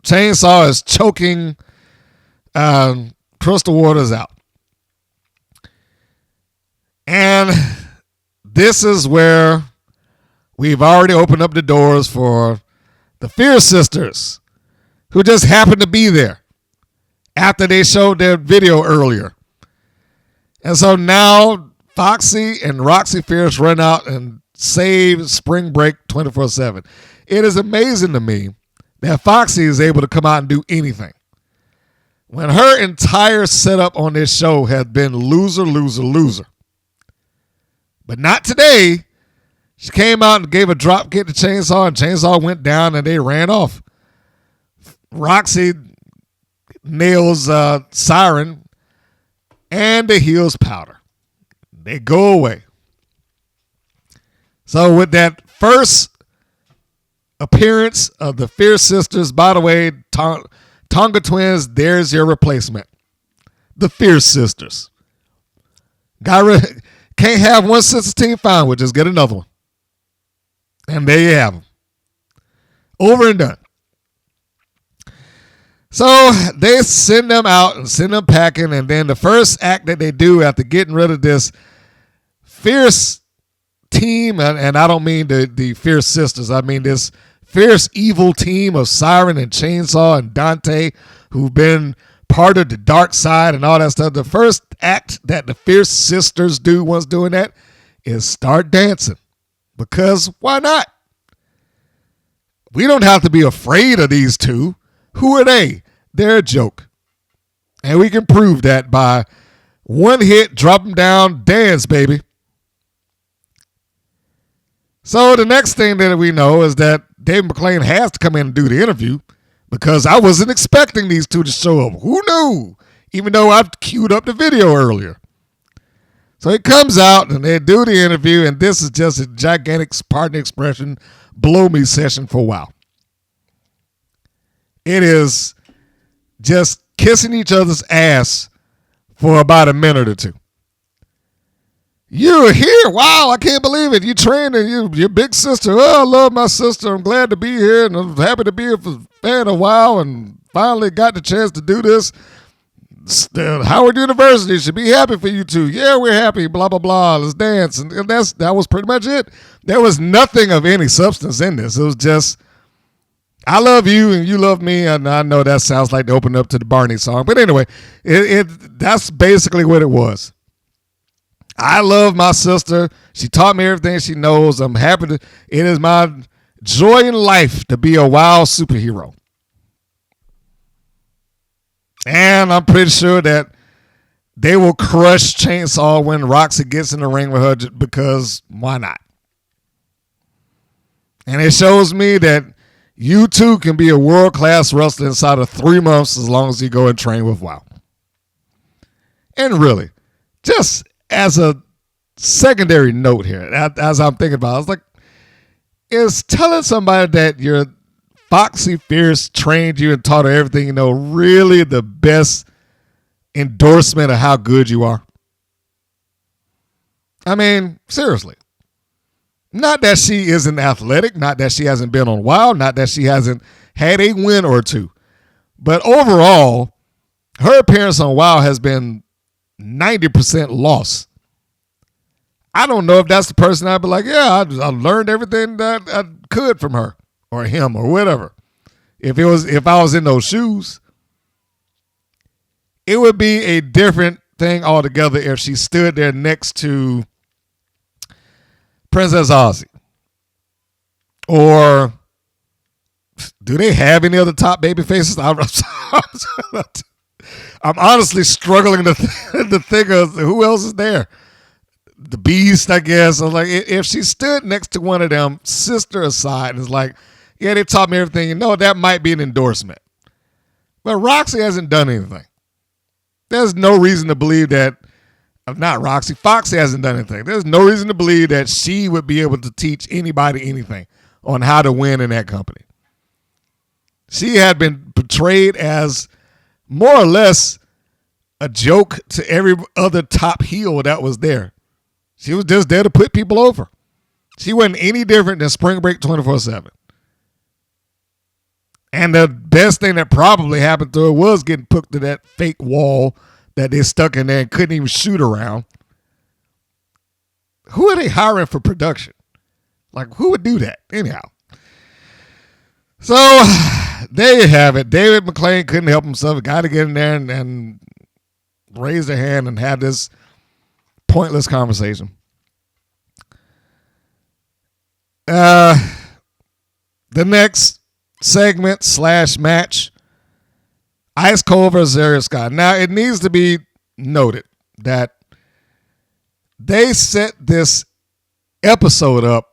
Chainsaw is choking Crystal Waters out. And this is where we've already opened up the doors for the Fierce Sisters, who just happened to be there after they showed their video earlier. And so now Foxy and Roxy Fierce run out and save Spring Break 24/7. It is amazing to me that Foxy is able to come out and do anything when her entire setup on this show has been loser, loser, loser. But not today. She came out and gave a drop kick to Chainsaw, and Chainsaw went down and they ran off. Roxy nails Siren, and the heels powder. They go away. So with that first appearance of the Fierce Sisters, by the way, Tonga Twins, there's your replacement. The Fierce Sisters. Can't have one sister team, fine, we'll just get another one. And there you have them. Over and done. So they send them out and send them packing, and then the first act that they do after getting rid of this fierce team, and I don't mean the Fierce Sisters, I mean this fierce evil team of Siren and Chainsaw and Dante, who've been part of the dark side and all that stuff. The first act that the Fierce Sisters do once doing that is start dancing. Because why not? We don't have to be afraid of these two. Who are they? They're a joke. And we can prove that by one hit, drop them down, dance, baby. So the next thing that we know is that Dave McClain has to come in and do the interview because I wasn't expecting these two to show up. Who knew? Even though I've queued up the video earlier. So he comes out and they do the interview, and this is just a gigantic, pardon the expression, blow me session for a while. It is just kissing each other's ass for about a minute or two. You're here. Wow, I can't believe it. You trained and your big sister. Oh, I love my sister. I'm glad to be here, and I'm happy to be a fan of WoW and finally got the chance to do this. Howard University should be happy for you two. Yeah, we're happy. Blah, blah, blah. Let's dance. And that was pretty much it. There was nothing of any substance in this. It was just, I love you and you love me. And I know that sounds like the open up to the Barney song. But anyway, that's basically what it was. I love my sister. She taught me everything she knows. I'm happy to. It is my joy in life to be a WoW superhero. And I'm pretty sure that they will crush Chainsaw when Roxy gets in the ring with her because why not? And it shows me that you too can be a world-class wrestler inside of 3 months as long as you go and train with WoW. And really, just as a secondary note here, as I'm thinking about it, I was like, is telling somebody that you're Foxy Fierce trained you and taught her everything you know really the best endorsement of how good you are? I mean, seriously. Not that she isn't athletic, not that she hasn't been on WoW, not that she hasn't had a win or two. But overall, her appearance on WoW has been 90% loss. I don't know if that's the person I'd be like, yeah, I learned everything that I could from her. or him or whatever. If I was in those shoes, it would be a different thing altogether if she stood there next to Princess Aussie. Or do they have any other top baby faces? I'm honestly struggling to think of who else is there. The Beast, I guess. I was like, if she stood next to one of them, sister aside, and is like, yeah, they taught me everything. That might be an endorsement. But Roxy hasn't done anything. There's no reason to believe that, not Roxy, Foxy hasn't done anything. There's no reason to believe that she would be able to teach anybody anything on how to win in that company. She had been portrayed as more or less a joke to every other top heel that was there. She was just there to put people over. She wasn't any different than Spring Break 24/7. And the best thing that probably happened to her was getting put to that fake wall that they stuck in there and couldn't even shoot around. Who are they hiring for production? Like, who would do that? Anyhow. So, there you have it. David McClain couldn't help himself. Got to get in there and raise their hand and have this pointless conversation. The next segment / match, Ice Cold versus Ariel Sky. Now, it needs to be noted that they set this episode up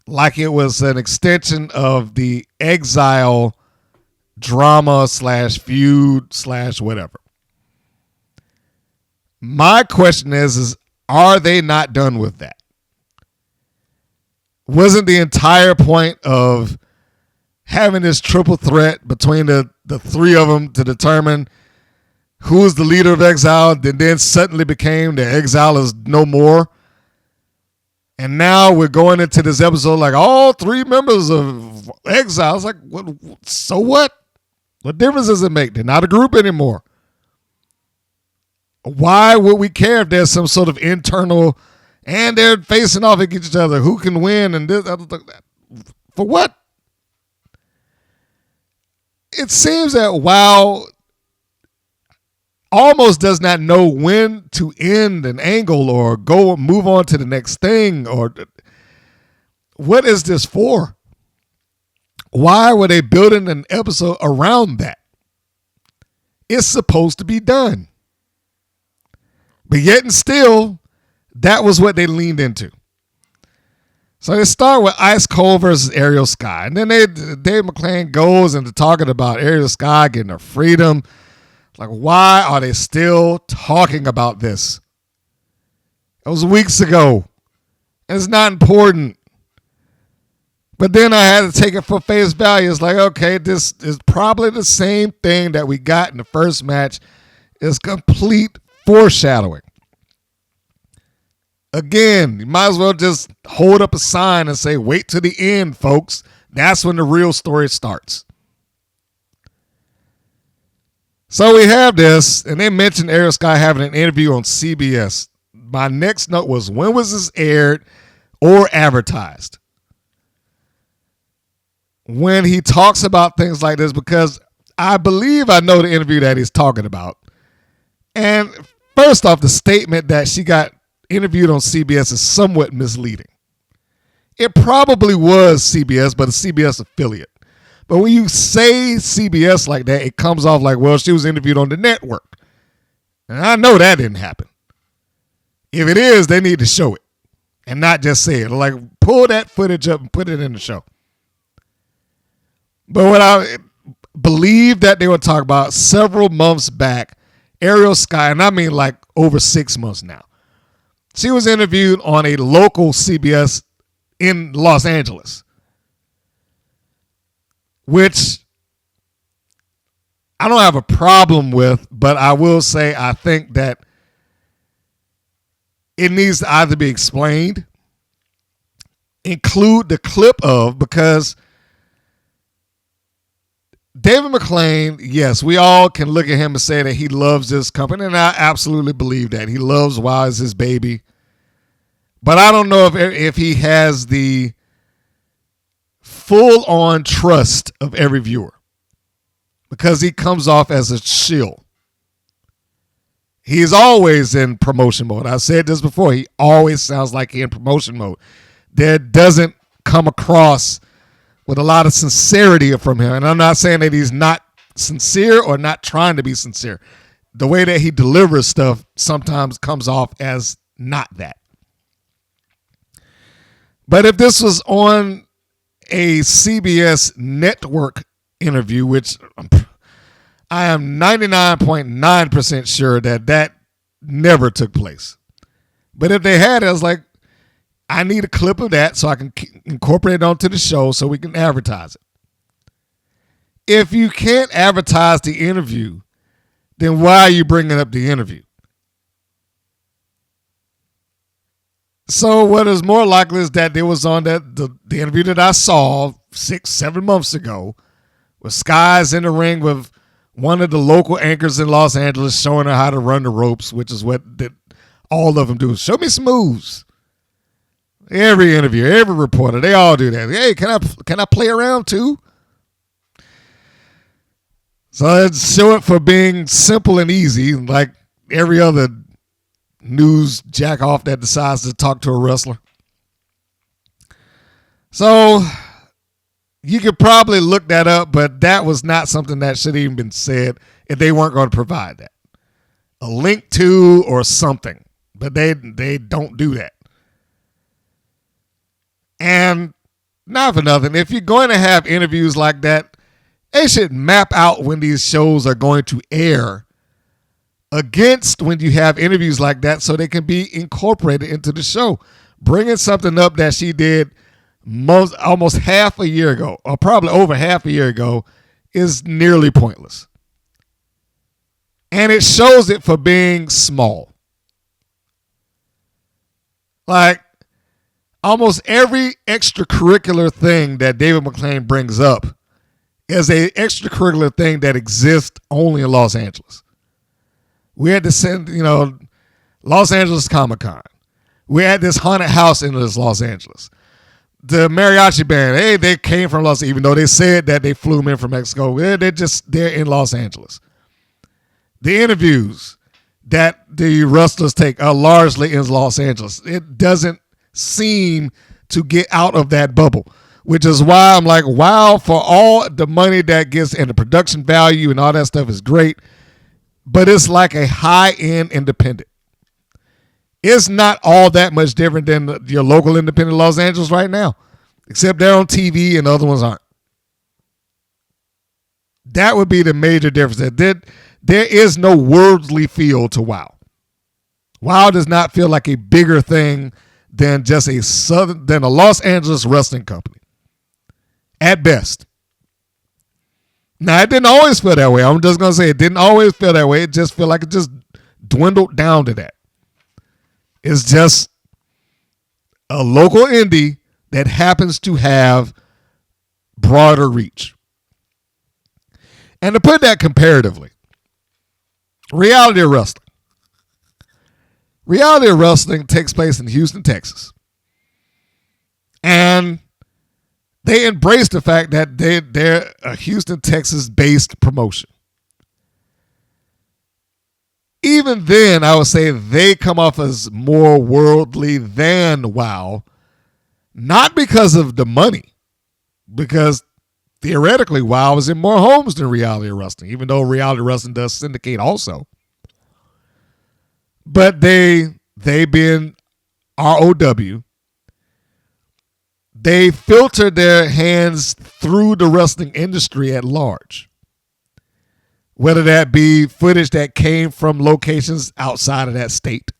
like it was an extension of the Exile drama / feud / whatever. My question is are they not done with that? Wasn't the entire point of having this triple threat between the three of them to determine who is the leader of Exile, and then suddenly became the Exile is no more? And now we're going into this episode like all three members of Exile. It's like, so what? What difference does it make? They're not a group anymore. Why would we care if there's some sort of internal, and they're facing off against each other, who can win, and this, for what? It seems that WoW almost does not know when to end an angle or move on to the next thing, or what is this for? Why were they building an episode around that? It's supposed to be done. But yet and still, that was what they leaned into. So they start with Ice Cold versus Ariel Sky. And then Dave McClain goes into talking about Ariel Sky getting her freedom. Like, why are they still talking about this? It was weeks ago. It's not important. But then I had to take it for face value. It's like, okay, this is probably the same thing that we got in the first match. It's complete foreshadowing. Again, you might as well just hold up a sign and say, wait till the end, folks. That's when the real story starts. So we have this, and they mentioned Ariel Sky having an interview on CBS. My next note was, when was this aired or advertised? When he talks about things like this, because I believe I know the interview that he's talking about. And first off, the statement that she got interviewed on CBS is somewhat misleading. It probably was CBS, but a CBS affiliate. But when you say CBS like that, it comes off like, well, she was interviewed on the network. And I know that didn't happen. If it is, they need to show it and not just say it. Like, pull that footage up and put it in the show. But what I believe that they were talking about several months back, Ariel Sky, and I mean like over 6 months now, she was interviewed on a local CBS in Los Angeles, which I don't have a problem with, but I will say I think that it needs to either be explained, include the clip of, because David McClain, yes, we all can look at him and say that he loves this company, and I absolutely believe that. He loves WoW as his baby. But I don't know if he has the full-on trust of every viewer because he comes off as a shill. He's always in promotion mode. I've said this before. He always sounds like he's in promotion mode. That doesn't come across with a lot of sincerity from him. And I'm not saying that he's not sincere or not trying to be sincere. The way that he delivers stuff sometimes comes off as not that. But if this was on a CBS network interview, which I am 99.9% sure that never took place. But if they had it, I was like, I need a clip of that so I can incorporate it onto the show so we can advertise it. If you can't advertise the interview, then why are you bringing up the interview? So what is more likely is that there was on the interview that I saw 6-7 months ago with Sky's in the ring with one of the local anchors in Los Angeles showing her how to run the ropes, which is what all of them do. Show me some moves. Every interview, every reporter, they all do that. Hey, can I play around too? So let's show it for being simple and easy, like every other news jack off that decides to talk to a wrestler. So you could probably look that up, but that was not something that should even been said if they weren't going to provide that. A link to or something, but they don't do that. And not for nothing, if you're going to have interviews like that, they should map out when these shows are going to air against when you have interviews like that so they can be incorporated into the show. Bringing something up that she did almost half a year ago, or probably over half a year ago, is nearly pointless. And it shows it for being small. Like, almost every extracurricular thing that David McClain brings up is a extracurricular thing that exists only in Los Angeles. We had to send, Los Angeles Comic-Con. We had this haunted house in Los Angeles. The mariachi band, hey, they came from Los Angeles, even though they said that they flew them in from Mexico. They're in Los Angeles. The interviews that the wrestlers take are largely in Los Angeles. It doesn't seem to get out of that bubble, which is why I'm like, wow, for all the money that gets and the production value and all that stuff is great, but it's like a high-end independent. It's not all that much different than your local independent Los Angeles right now, except they're on TV and the other ones aren't. That would be the major difference. There is no worldly feel to WoW. WoW does not feel like a bigger thing than just than a Los Angeles wrestling company. At best. Now, it didn't always feel that way. I'm just going to say it didn't always feel that way. It just felt like it just dwindled down to that. It's just a local indie that happens to have broader reach. And to put that comparatively, reality of wrestling. Reality of wrestling takes place in Houston, Texas. And they embrace the fact that they're a Houston, Texas-based promotion. Even then, I would say they come off as more worldly than WoW. Not because of the money. Because theoretically, WoW is in more homes than reality of wrestling. Even though reality wrestling does syndicate also. But they being ROW, they filter their hands through the wrestling industry at large. Whether that be footage that came from locations outside of that state.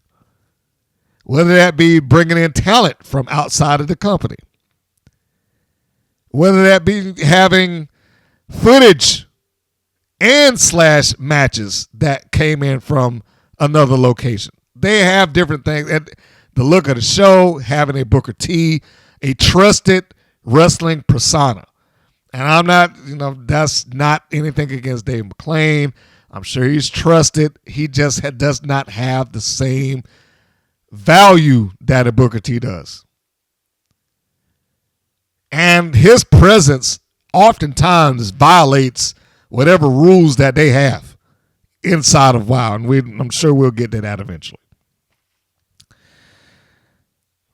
Whether that be bringing in talent from outside of the company. Whether that be having footage and / matches that came in from another location. They have different things. And the look of the show, having a Booker T, a trusted wrestling persona. And I'm not, that's not anything against Dave McClain. I'm sure he's trusted. He just does not have the same value that a Booker T does. And his presence oftentimes violates whatever rules that they have inside of WoW. And I'm sure we'll get to that eventually.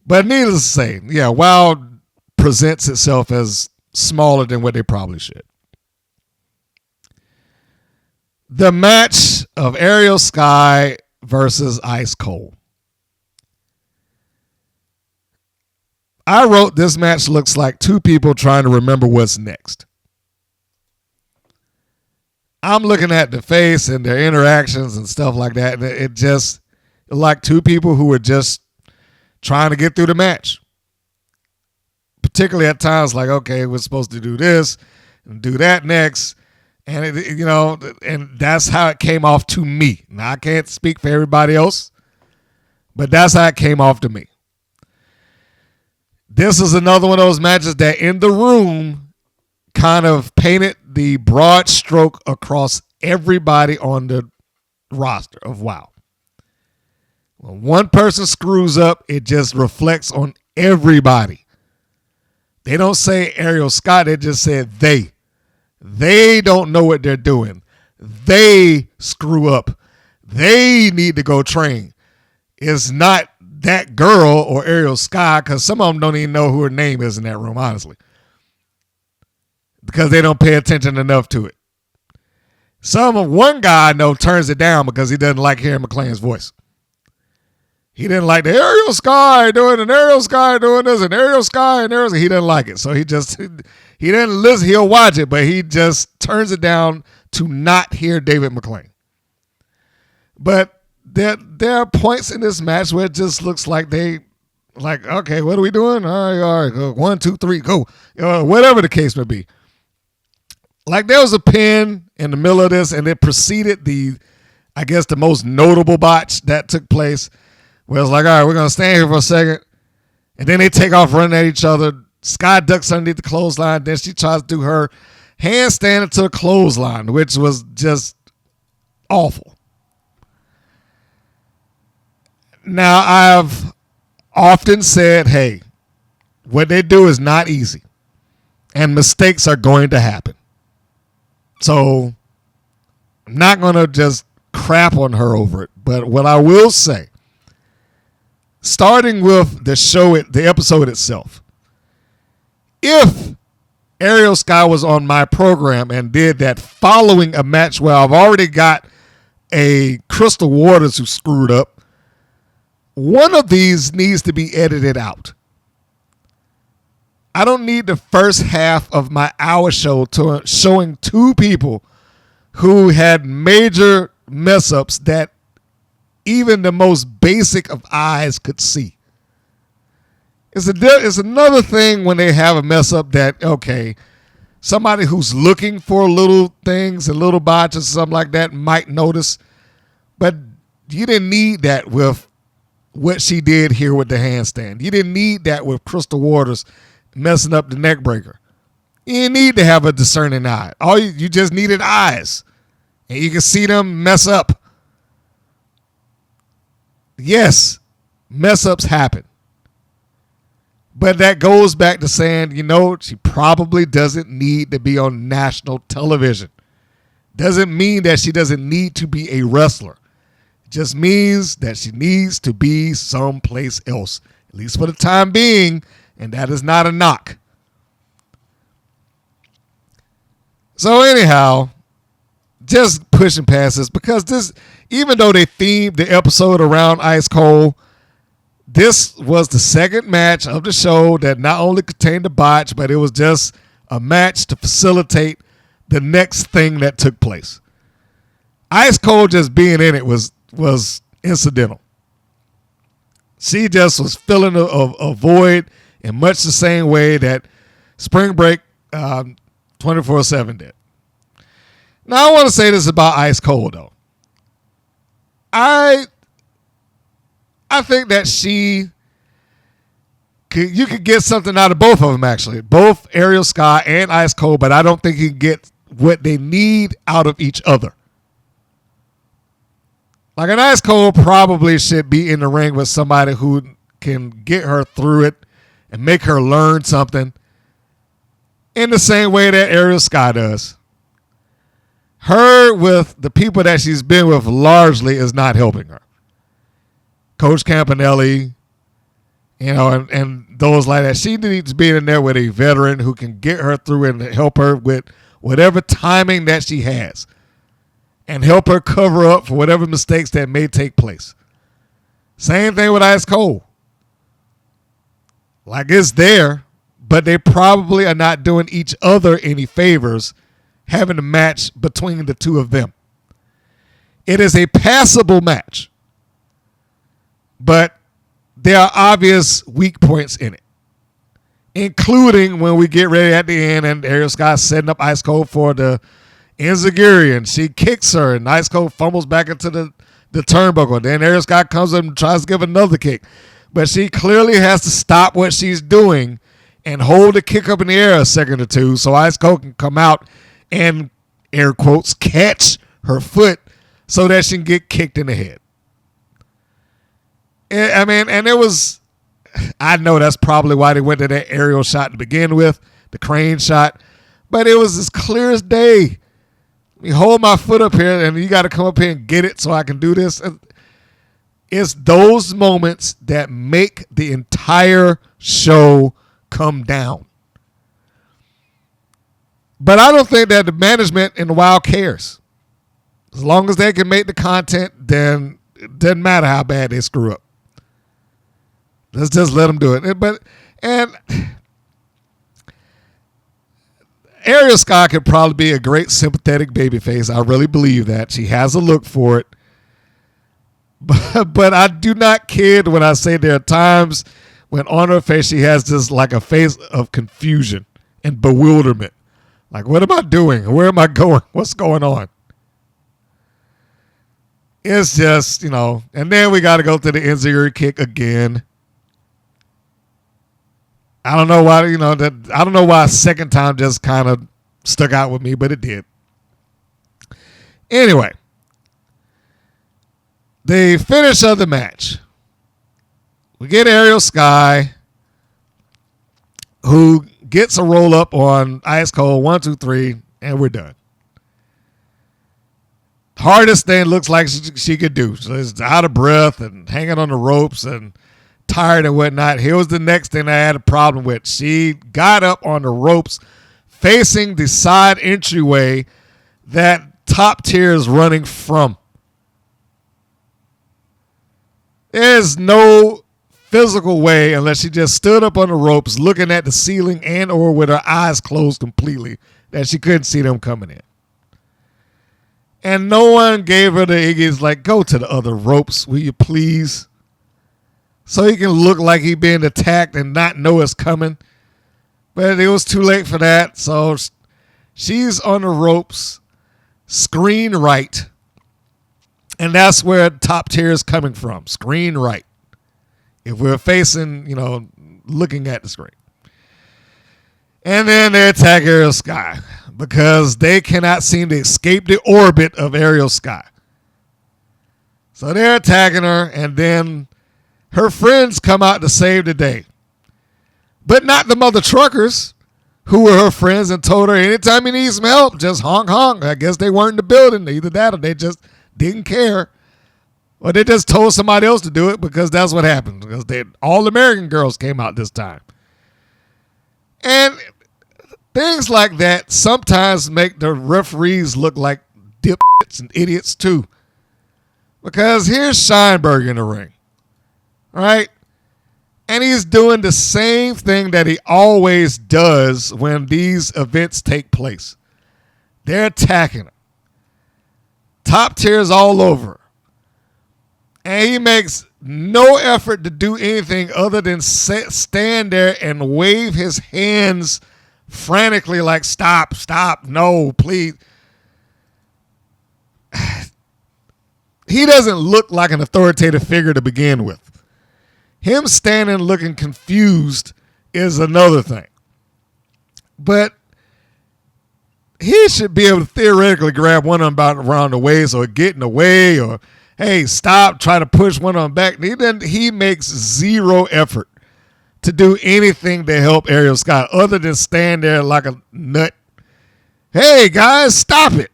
But needless to say, yeah, WoW presents itself as smaller than what they probably should. The match of Ariel Sky versus Ice Cold. I wrote this match looks like two people trying to remember what's next. I'm looking at the face and their interactions and stuff like that, and it just like two people who were just trying to get through the match. Particularly at times like, okay, we're supposed to do this and do that next. And, and that's how it came off to me. Now, I can't speak for everybody else, but that's how it came off to me. This is another one of those matches that in the room kind of painted the broad stroke across everybody on the roster of WoW. When one person screws up, it just reflects on everybody. They don't say Ariel Sky, they just say they. They don't know what they're doing. They screw up. They need to go train. It's not that girl or Ariel Sky, because some of them don't even know who her name is in that room, honestly. Because they don't pay attention enough to it. One guy I know turns it down because he doesn't like hearing McLean's voice. He didn't like the Ariel Sky doing an Ariel Sky doing this and Ariel Sky and Ariel Sky. He didn't like it. So he didn't listen. He'll watch it, but he just turns it down to not hear David McLean. But there are points in this match where it just looks like okay, what are we doing? All right, go. 1, 2, 3, go. Whatever the case may be. Like there was a pin in the middle of this, and it preceded the most notable botch that took place. Where it's like, all right, we're going to stand here for a second. And then they take off running at each other. Sky ducks underneath the clothesline. Then she tries to do her handstand into the clothesline, which was just awful. Now, I've often said, hey, what they do is not easy. And mistakes are going to happen. So, I'm not going to just crap on her over it. But what I will say, starting with the episode itself. If Ariel Sky was on my program and did that following a match where I've already got a Crystal Waters who screwed up, one of these needs to be edited out. I don't need the first half of my hour show showing two people who had major mess ups that even the most basic of eyes could see. It's another thing when they have a mess up that, okay, somebody who's looking for little things and little botches or something like that might notice. But you didn't need that with what she did here with the handstand. You didn't need that with Crystal Waters messing up the neck breaker. You didn't need to have a discerning eye. You just needed eyes. And you can see them mess up. Yes, mess ups happen. But that goes back to saying, she probably doesn't need to be on national television. Doesn't mean that she doesn't need to be a wrestler. It just means that she needs to be someplace else, at least for the time being, and that is not a knock. So anyhow, just pushing past this, because this, even though they themed the episode around Ice Cold, this was the second match of the show that not only contained a botch, but it was just a match to facilitate the next thing that took place. Ice Cold just being in it was incidental. She just was filling a void in much the same way that Spring Break 24/7 did. Now, I want to say this about Ice Cold, though. I think that you could get something out of both of them, actually. Both Ariel Sky and Ice Cold, but I don't think you can get what they need out of each other. Like an Ice Cold probably should be in the ring with somebody who can get her through it and make her learn something in the same way that Ariel Sky does. Her with the people that she's been with largely is not helping her. Coach Campanelli, and those like that. She needs to be in there with a veteran who can get her through and help her with whatever timing that she has and help her cover up for whatever mistakes that may take place. Same thing with Ice Cold. Like, it's there, but they probably are not doing each other any favors having a match between the two of them. It is a passable match, but there are obvious weak points in it, including when we get ready at the end and Ariel Sky setting up Ice Cold for the enziguri, and she kicks her, and Ice Cold fumbles back into the turnbuckle. Then Ariel Sky comes up and tries to give another kick, but she clearly has to stop what she's doing and hold the kick up in the air a second or two so Ice Cold can come out and, air quotes, catch her foot so that she can get kicked in the head. I mean, and it was, I know that's probably why they went to that aerial shot to begin with, the crane shot, but it was as clear as day. You hold my foot up here and you got to come up here and get it so I can do this. It's those moments that make the entire show come down. But I don't think that the management in the Wild cares. As long as they can make the content, then it doesn't matter how bad they screw up. Let's just let them do it. And Ariel Sky could probably be a great sympathetic babyface. I really believe that. She has a look for it. But I do not kid when I say there are times when on her face she has this like a face of confusion and bewilderment. Like, what am I doing? Where am I going? What's going on? It's just, and then we got to go to the enziguri kick again. I don't know why, I don't know why a second time just kind of stuck out with me, but it did. Anyway, the finish of the match. We get Ariel Sky, who gets a roll up on Ice Cold, 1, 2, 3, and we're done. Hardest thing looks like she could do. She's out of breath and hanging on the ropes and tired and whatnot. Here was the next thing I had a problem with. She got up on the ropes facing the side entryway that Top Tier is running from. There's no physical way unless she just stood up on the ropes looking at the ceiling and or with her eyes closed completely that she couldn't see them coming in. And no one gave her the Iggy's like, go to the other ropes, will you please? So he can look like he being attacked and not know it's coming. But it was too late for that. So she's on the ropes, screen right. And that's where Top Tier is coming from, screen right. If we're facing, looking at the screen. And then they attack Ariel Sky because they cannot seem to escape the orbit of Ariel Sky. So they're attacking her, and then her friends come out to save the day. But not the mother truckers who were her friends and told her anytime you need some help, just honk, honk. I guess they weren't in the building. Either that or they just didn't care. Or they just told somebody else to do it because that's what happened. Because all American girls came out this time. And things like that sometimes make the referees look like dipshits and idiots too. Because here's Scheinberg in the ring. Right? And he's doing the same thing that he always does when these events take place. They're attacking her. Top Tier's all over her. And he makes no effort to do anything other than stand there and wave his hands frantically like, stop, no, please. He doesn't look like an authoritative figure to begin with. Him standing looking confused is another thing. But he should be able to theoretically grab one of them around the waist or get in the way or, hey, stop, try to push one of them back. He makes zero effort to do anything to help Ariel Sky other than stand there like a nut. Hey, guys, stop it.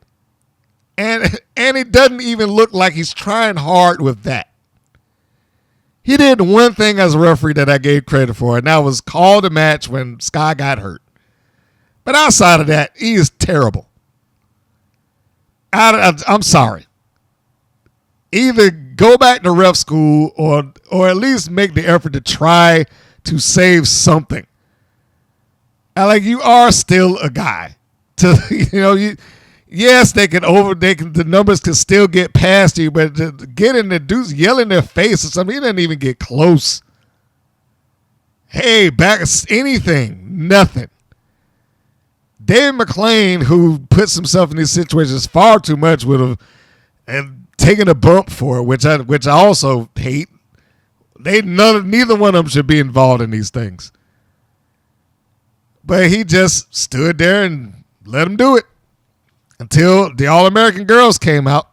And it doesn't even look like he's trying hard with that. He did one thing as a referee that I gave credit for, and that was call the match when Sky got hurt. But outside of that, he is terrible. I'm sorry. Either go back to ref school or at least make the effort to try to save something. Like, you are still a guy. Yes, the numbers can still get past you, but to get in the dudes yell in their face or something, he doesn't even get close. Hey, back anything, nothing. David McClain, who puts himself in these situations far too much, would have and taken a bump for it, which I also hate. Neither one of them should be involved in these things. But he just stood there and let him do it until the All-American girls came out.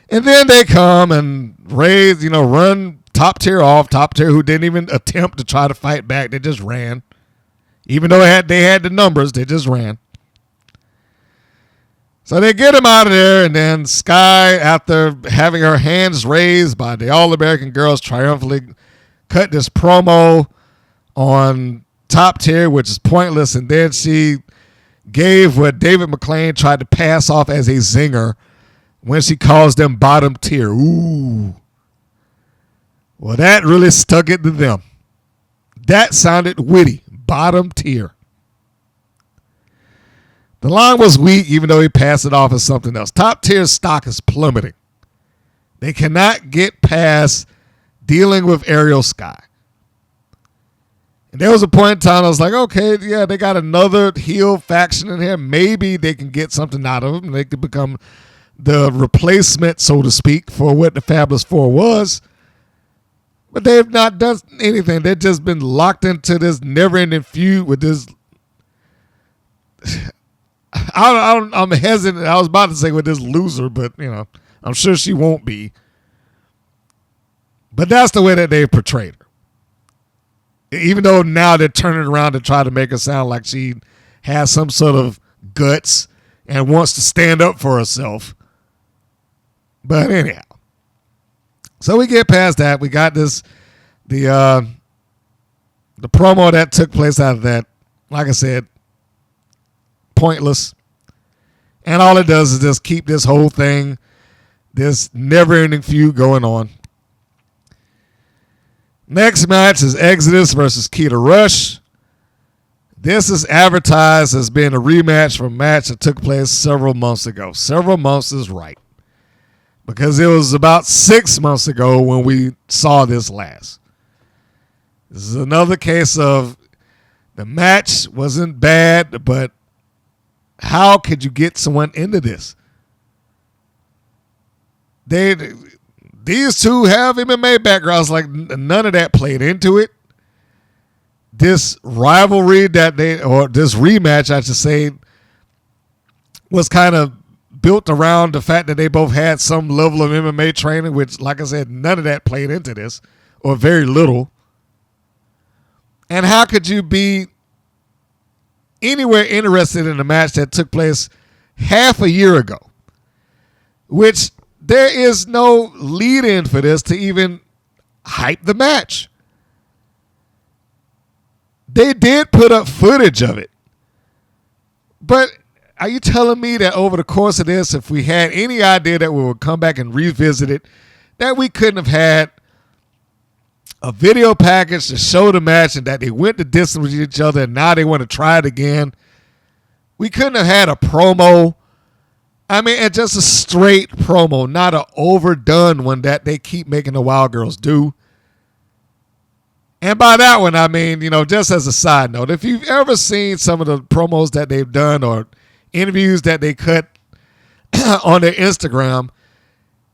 And then they come and run top tier off, top tier who didn't even attempt to try to fight back. They just ran. Even though they had the numbers, they just ran. So they get him out of there, and then Sky, after having her hands raised by the All-American girls, triumphantly cut this promo on top tier, which is pointless, and then she gave what David McClain tried to pass off as a zinger when she calls them bottom tier. Ooh. Well, that really stuck it to them. That sounded witty. Bottom tier. The line was weak, even though he passed it off as something else. Top tier stock is plummeting. They cannot get past dealing with Ariel Sky. And there was a point in time I was like, okay, yeah, they got another heel faction in here. Maybe they can get something out of them. They could become the replacement, so to speak, for what the Fabulous Four was. But they have not done anything. They've just been locked into this never-ending feud with this. I'm hesitant. I was about to say with this loser, but I'm sure she won't be. But that's the way that they've portrayed her. Even though now they're turning around to try to make her sound like she has some sort of guts and wants to stand up for herself. But anyhow. So we get past that. We got the promo that took place out of that. Like I said, pointless. And all it does is just keep this whole thing, this never-ending feud going on. Next match is Exodus versus Keta Rush. This is advertised as being a rematch from a match that took place several months ago. Several months is right. Because it was about 6 months ago when we saw this last. This is another case of the match wasn't bad, but how could you get someone into this? These two have MMA backgrounds, like none of that played into it. This rivalry or this rematch, I should say, was kind of built around the fact that they both had some level of MMA training, which, like I said, none of that played into this, or very little. And how could you be anywhere interested in a match that took place half a year ago, which there is no lead-in for this to even hype the match? They did put up footage of it, but are you telling me that over the course of this, if we had any idea that we would come back and revisit it, that we couldn't have had a video package to show the match and that they went the distance with each other and now they want to try it again? We couldn't have had a promo. I mean, and just a straight promo, not an overdone one that they keep making the Wild Girls do. And by that one, I mean, just as a side note, if you've ever seen some of the promos that they've done or interviews that they cut on their Instagram,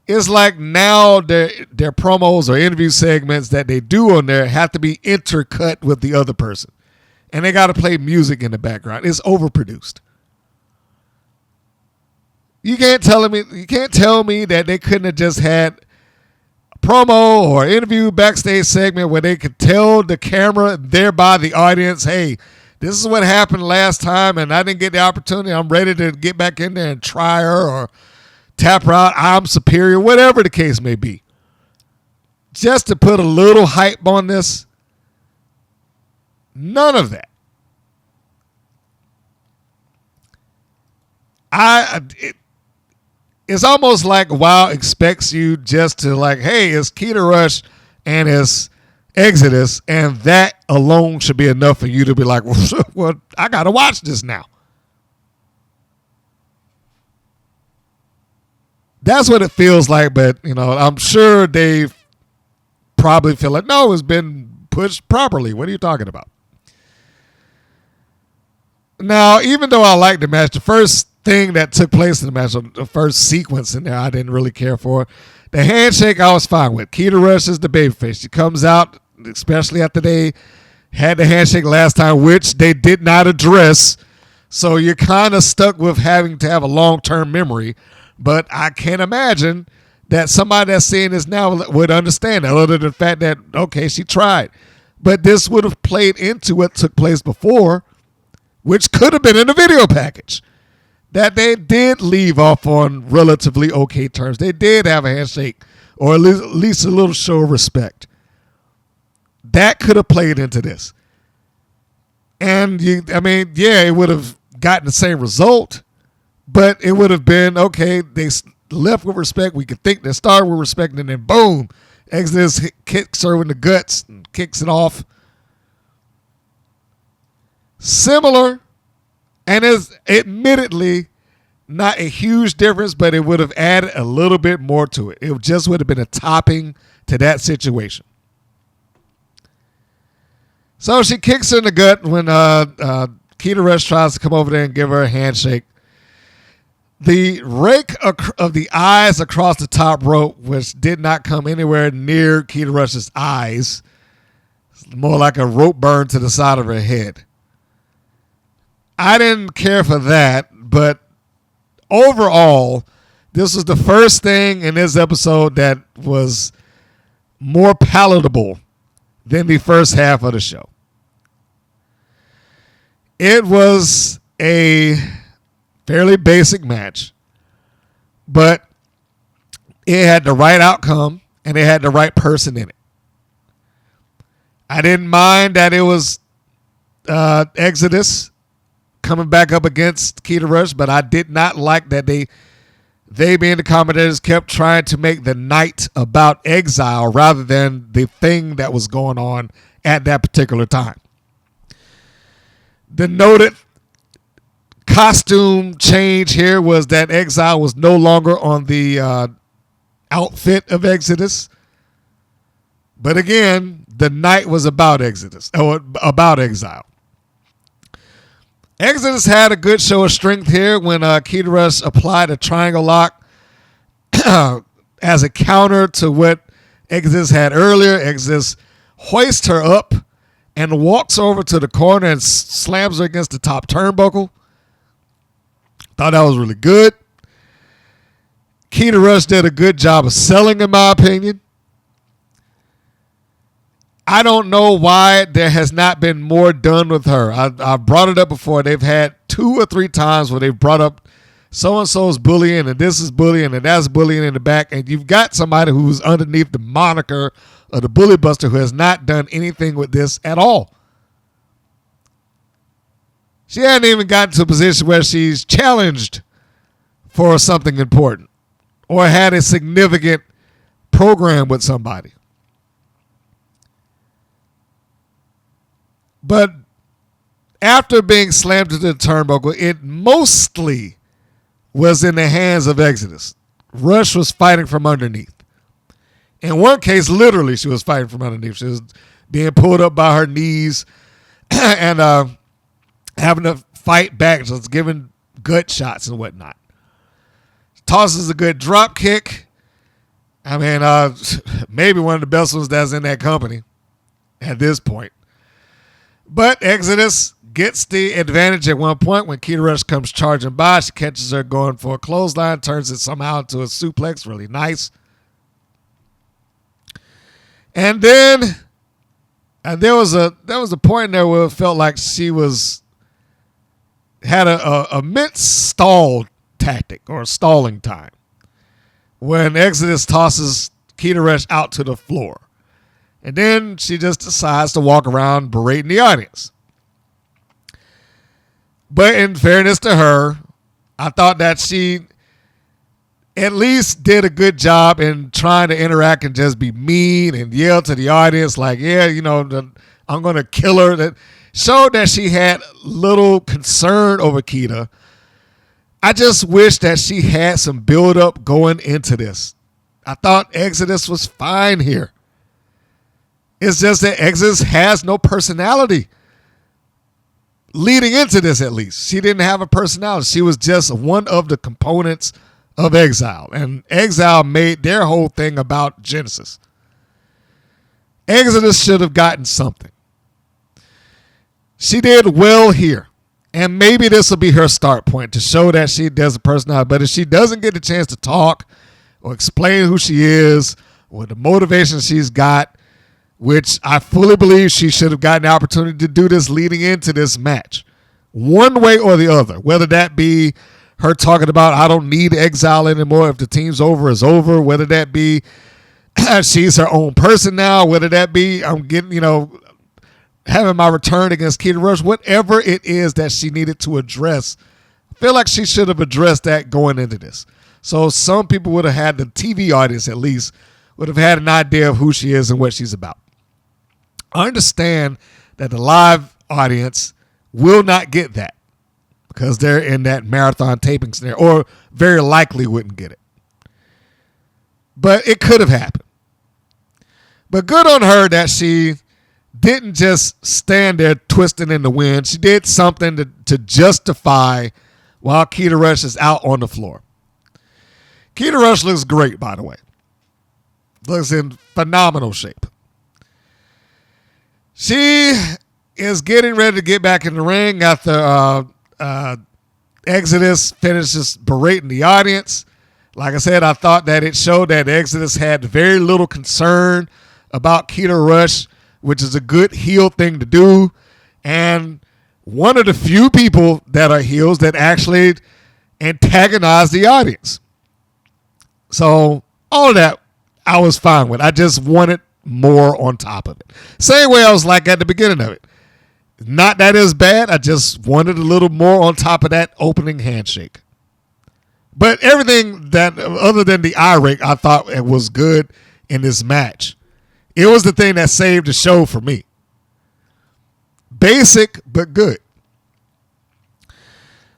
it's like now their promos or interview segments that they do on there have to be intercut with the other person. And they got to play music in the background. It's overproduced. You can't tell me that they couldn't have just had promo or interview backstage segment where they could tell the camera, thereby the audience, hey, this is what happened last time and I didn't get the opportunity. I'm ready to get back in there and try her or tap her out. I'm superior, whatever the case may be. Just to put a little hype on this, none of that. It's almost like WoW expects you just to like, hey, it's Keta Rush and it's Exodus, and that alone should be enough for you to be like, well, I got to watch this now. That's what it feels like, but, I'm sure they probably feel like, no, it's been pushed properly. What are you talking about? Now, even though I like the match, the first thing that took place in the match, the first sequence in there, I didn't really care for. The handshake I was fine with. Keta Rush is the babyface. She comes out, especially after they had the handshake last time, which they did not address. So you're kind of stuck with having to have a long-term memory. But I can't imagine that somebody that's seeing this now would understand that, other than the fact that, okay, she tried. But this would have played into what took place before, which could have been in the video package. That they did leave off on relatively okay terms. They did have a handshake or at least a little show of respect. That could have played into this. And, it would have gotten the same result, but it would have been, okay, they left with respect. We could think they started with respect, and then boom, Exodus kicks her in the guts and kicks it off. Similar. And it's admittedly not a huge difference, but it would have added a little bit more to it. It just would have been a topping to that situation. So she kicks her in the gut when Keta Rush tries to come over there and give her a handshake. The rake of the eyes across the top rope, which did not come anywhere near Keta Rush's eyes, more like a rope burn to the side of her head. I didn't care for that, but overall, this was the first thing in this episode that was more palatable than the first half of the show. It was a fairly basic match, but it had the right outcome and it had the right person in it. I didn't mind that it was Exodus coming back up against Keta Rush, but I did not like that they being the commentators kept trying to make the night about Exile rather than the thing that was going on at that particular time. The noted costume change here was that Exile was no longer on the outfit of Exodus. But again, the night was about about Exile. Exodus had a good show of strength here when Keta Rush applied a triangle lock as a counter to what Exodus had earlier. Exodus hoists her up and walks over to the corner and slams her against the top turnbuckle. Thought that was really good. Keta Rush did a good job of selling, in my opinion. I don't know why there has not been more done with her. I brought it up before. They've had 2 or 3 times where they've brought up so-and-so's bullying and this is bullying and that's bullying in the back. And you've got somebody who's underneath the moniker of the Bully Buster who has not done anything with this at all. She hadn't even gotten to a position where she's challenged for something important or had a significant program with somebody. But after being slammed to the turnbuckle, it mostly was in the hands of Exodus. Rush was fighting from underneath. In one case, literally, she was fighting from underneath. She was being pulled up by her knees and having to fight back. So it's giving gut shots and whatnot. Tosses a good drop kick. I mean, maybe one of the best ones that's in that company at this point. But Exodus gets the advantage at one point when Keta Rush comes charging by. She catches her going for a clothesline, turns it somehow into a suplex. Really nice. And then there was a point in there where it felt like she had a mid stall tactic or stalling time when Exodus tosses Keta Rush out to the floor. And then she just decides to walk around berating the audience. But in fairness to her, I thought that she at least did a good job in trying to interact and just be mean and yell to the audience like, yeah, I'm going to kill her. That showed that she had little concern over Keta. I just wish that she had some build-up going into this. I thought Exodus was fine here. It's just that Exodus has no personality. Leading into this, at least, she didn't have a personality. She was just one of the components of Exile. And Exile made their whole thing about Genesis. Exodus should have gotten something. She did well here. And maybe this will be her start point to show that she does a personality. But if she doesn't get the chance to talk or explain who she is or the motivation she's got, which I fully believe she should have gotten the opportunity to do this leading into this match, one way or the other, whether that be her talking about, I don't need Exile anymore. If the team's over, it's over. Whether that be she's her own person now, whether that be I'm getting, having my return against Keta Rush, whatever it is that she needed to address, I feel like she should have addressed that going into this. So some people would have had, the TV audience at least, would have had an idea of who she is and what she's about. I understand that the live audience will not get that because they're in that marathon taping scenario, or very likely wouldn't get it. But it could have happened. But good on her that she didn't just stand there twisting in the wind. She did something to justify while Keta Rush is out on the floor. Keta Rush looks great, by the way. Looks in phenomenal shape. She is getting ready to get back in the ring after Exodus finishes berating the audience. Like I said, I thought that it showed that Exodus had very little concern about Keta Rush, which is a good heel thing to do. And one of the few people that are heels that actually antagonize the audience. So all of that I was fine with. I just wanted more on top of it. Same way I was like at the beginning of it. Not that it's bad. I just wanted a little more on top of that opening handshake. But everything that, other than the eye rake, I thought it was good in this match. It was the thing that saved the show for me. Basic, but good.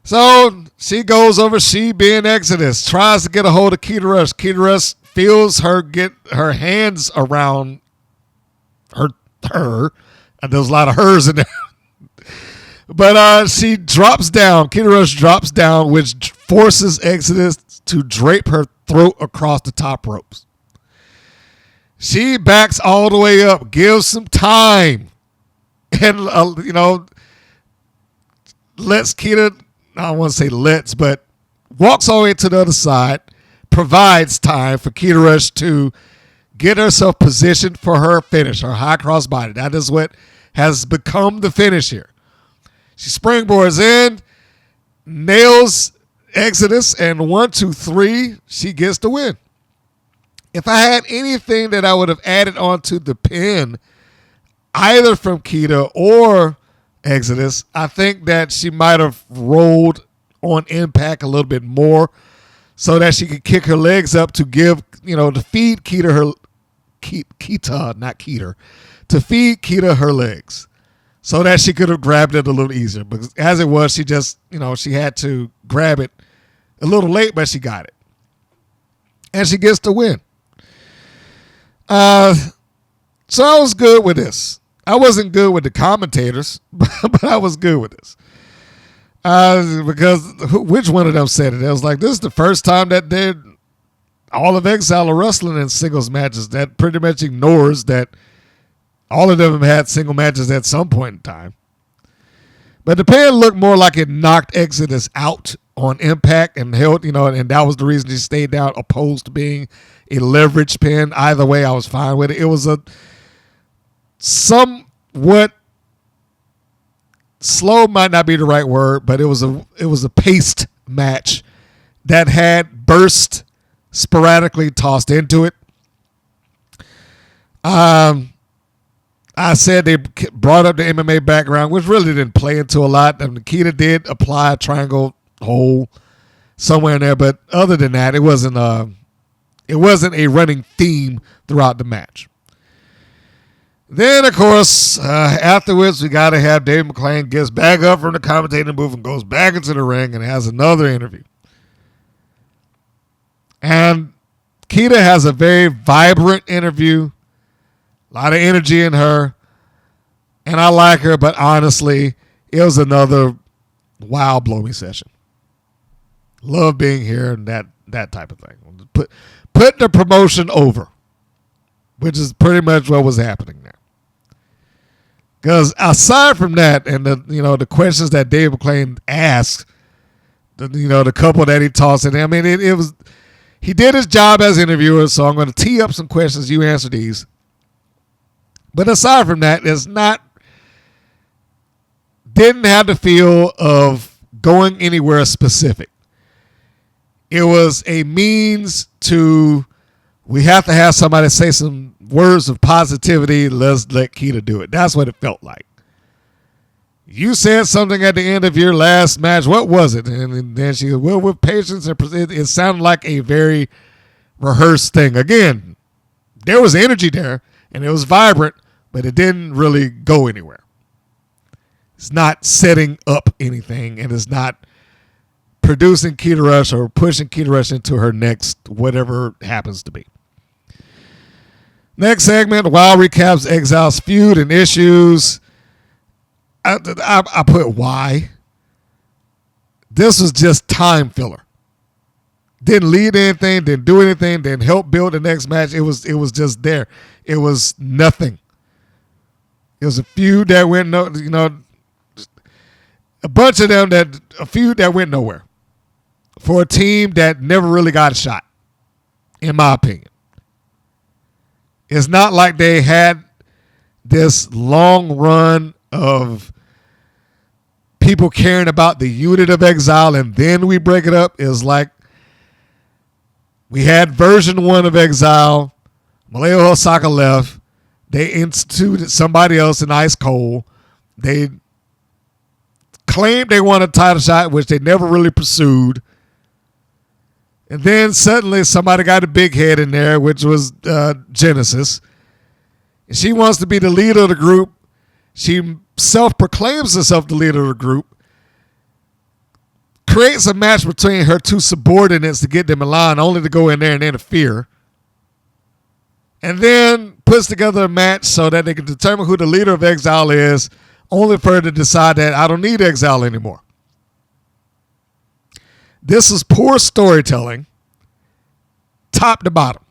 So she goes over, she being Exodus, tries to get a hold of Keta Rush. Keta Rush feels her get her hands around her. And there's a lot of hers in there. But she drops down. Keta Rush drops down, which forces Exodus to drape her throat across the top ropes. She backs all the way up, gives some time, and, lets Keta, I don't want to say lets, but walks all the way to the other side, provides time for Keta Rush to get herself positioned for her finish, her high cross body. That is what has become the finish here. She springboards in, nails Exodus, and 1, 2, 3, she gets the win. If I had anything that I would have added onto the pin, either from Keta or Exodus, I think that she might have rolled on impact a little bit more so that she could kick her legs up to give, to feed Keta her legs so that she could have grabbed it a little easier. Because as it was, she just, she had to grab it a little late, but she got it. And she gets the win. So I was good with this. I wasn't good with the commentators, but I was good with this. Because which one of them said it? It was like, this is the first time that all of Exile are wrestling in singles matches. That pretty much ignores that all of them have had single matches at some point in time. But the pin looked more like it knocked Exodus out on impact and held, and that was the reason he stayed down, opposed to being a leverage pin. Either way, I was fine with it. It was a somewhat slow, might not be the right word, but it was a paced match that had burst sporadically tossed into it. I said they brought up the MMA background, which really didn't play into a lot. Nikita did apply a triangle hole somewhere in there, but other than that, it wasn't a running theme throughout the match. Then, of course, afterwards, we got to have Dave McClain gets back up from the commentating booth and goes back into the ring and has another interview. And Keta has a very vibrant interview. A lot of energy in her. And I like her, but honestly, it was another wow blow me session. Love being here and that type of thing. Put the promotion over, which is pretty much what was happening there. Because aside from that, and the questions that Dave McClain asked, the couple that he tossed in, I mean, it was, he did his job as interviewer. So I'm going to tee up some questions. You answer these. But aside from that, didn't have the feel of going anywhere specific. It was a means to, we have to have somebody say some words of positivity. Let's let Keta do it. That's what it felt like. You said something at the end of your last match. What was it? And then she goes, well, with patience, it sounded like a very rehearsed thing. Again, there was energy there, and it was vibrant, but it didn't really go anywhere. It's not setting up anything, and it's not producing Keta Rush or pushing Keta Rush into her next whatever happens to be. Next segment, Wild recaps Exile's feud and issues. I put why. This was just time filler. Didn't lead to anything, didn't do anything, didn't help build the next match. It was just there. It was nothing. It was a feud that went a feud that went nowhere for a team that never really got a shot, in my opinion. It's not like they had this long run of people caring about the unit of Exile and then we break it up. It's like we had version 1 of Exile. Maleo Osaka left. They instituted somebody else in Ice Cold. They claimed they won a title shot, which they never really pursued. And then suddenly somebody got a big head in there, which was Genesis. And she wants to be the leader of the group. She self-proclaims herself the leader of the group. Creates a match between her two subordinates to get them in line, only to go in there and interfere. And then puts together a match so that they can determine who the leader of Exile is, only for her to decide that I don't need Exile anymore. This is poor storytelling, top to bottom.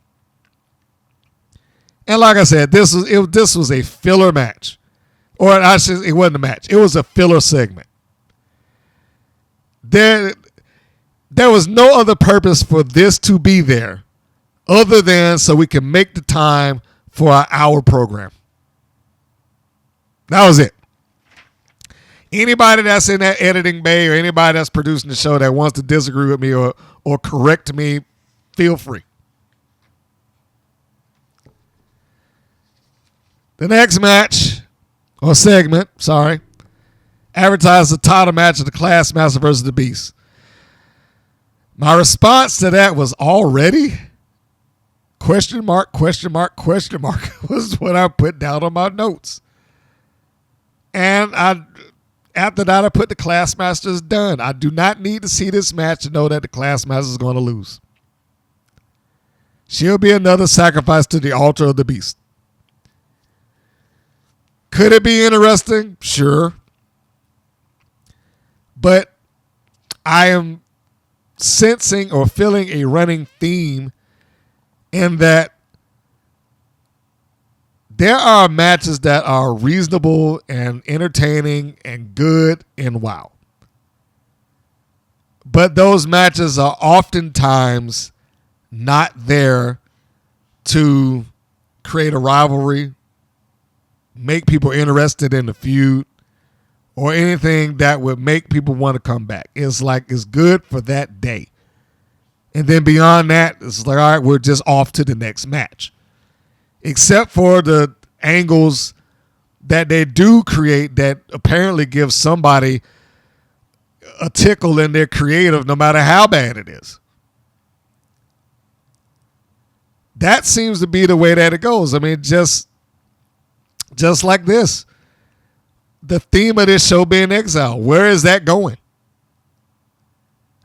And like I said, this was a filler match. Or it wasn't a match. It was a filler segment. There was no other purpose for this to be there other than so we can make the time for our hour program. That was it. Anybody that's in that editing bay or anybody that's producing the show that wants to disagree with me or correct me, feel free. The next match, or segment, advertised the title match of the Class Master versus the Beast. My response to that was already? Question mark, question mark, question mark was what I put down on my notes. And after that, I put the Class Masters done. I do not need to see this match to know that the Class Master is going to lose. She'll be another sacrifice to the altar of the Beast. Could it be interesting? Sure. But I am sensing or feeling a running theme in that there are matches that are reasonable and entertaining and good in WoW. But those matches are oftentimes not there to create a rivalry, make people interested in the feud, or anything that would make people want to come back. It's like it's good for that day. And then beyond that, it's like, all right, we're just off to the next match. Except for the angles that they do create that apparently give somebody a tickle in their creative no matter how bad it is. That seems to be the way that it goes. I mean, just like this. The theme of this show being Exile. Where is that going?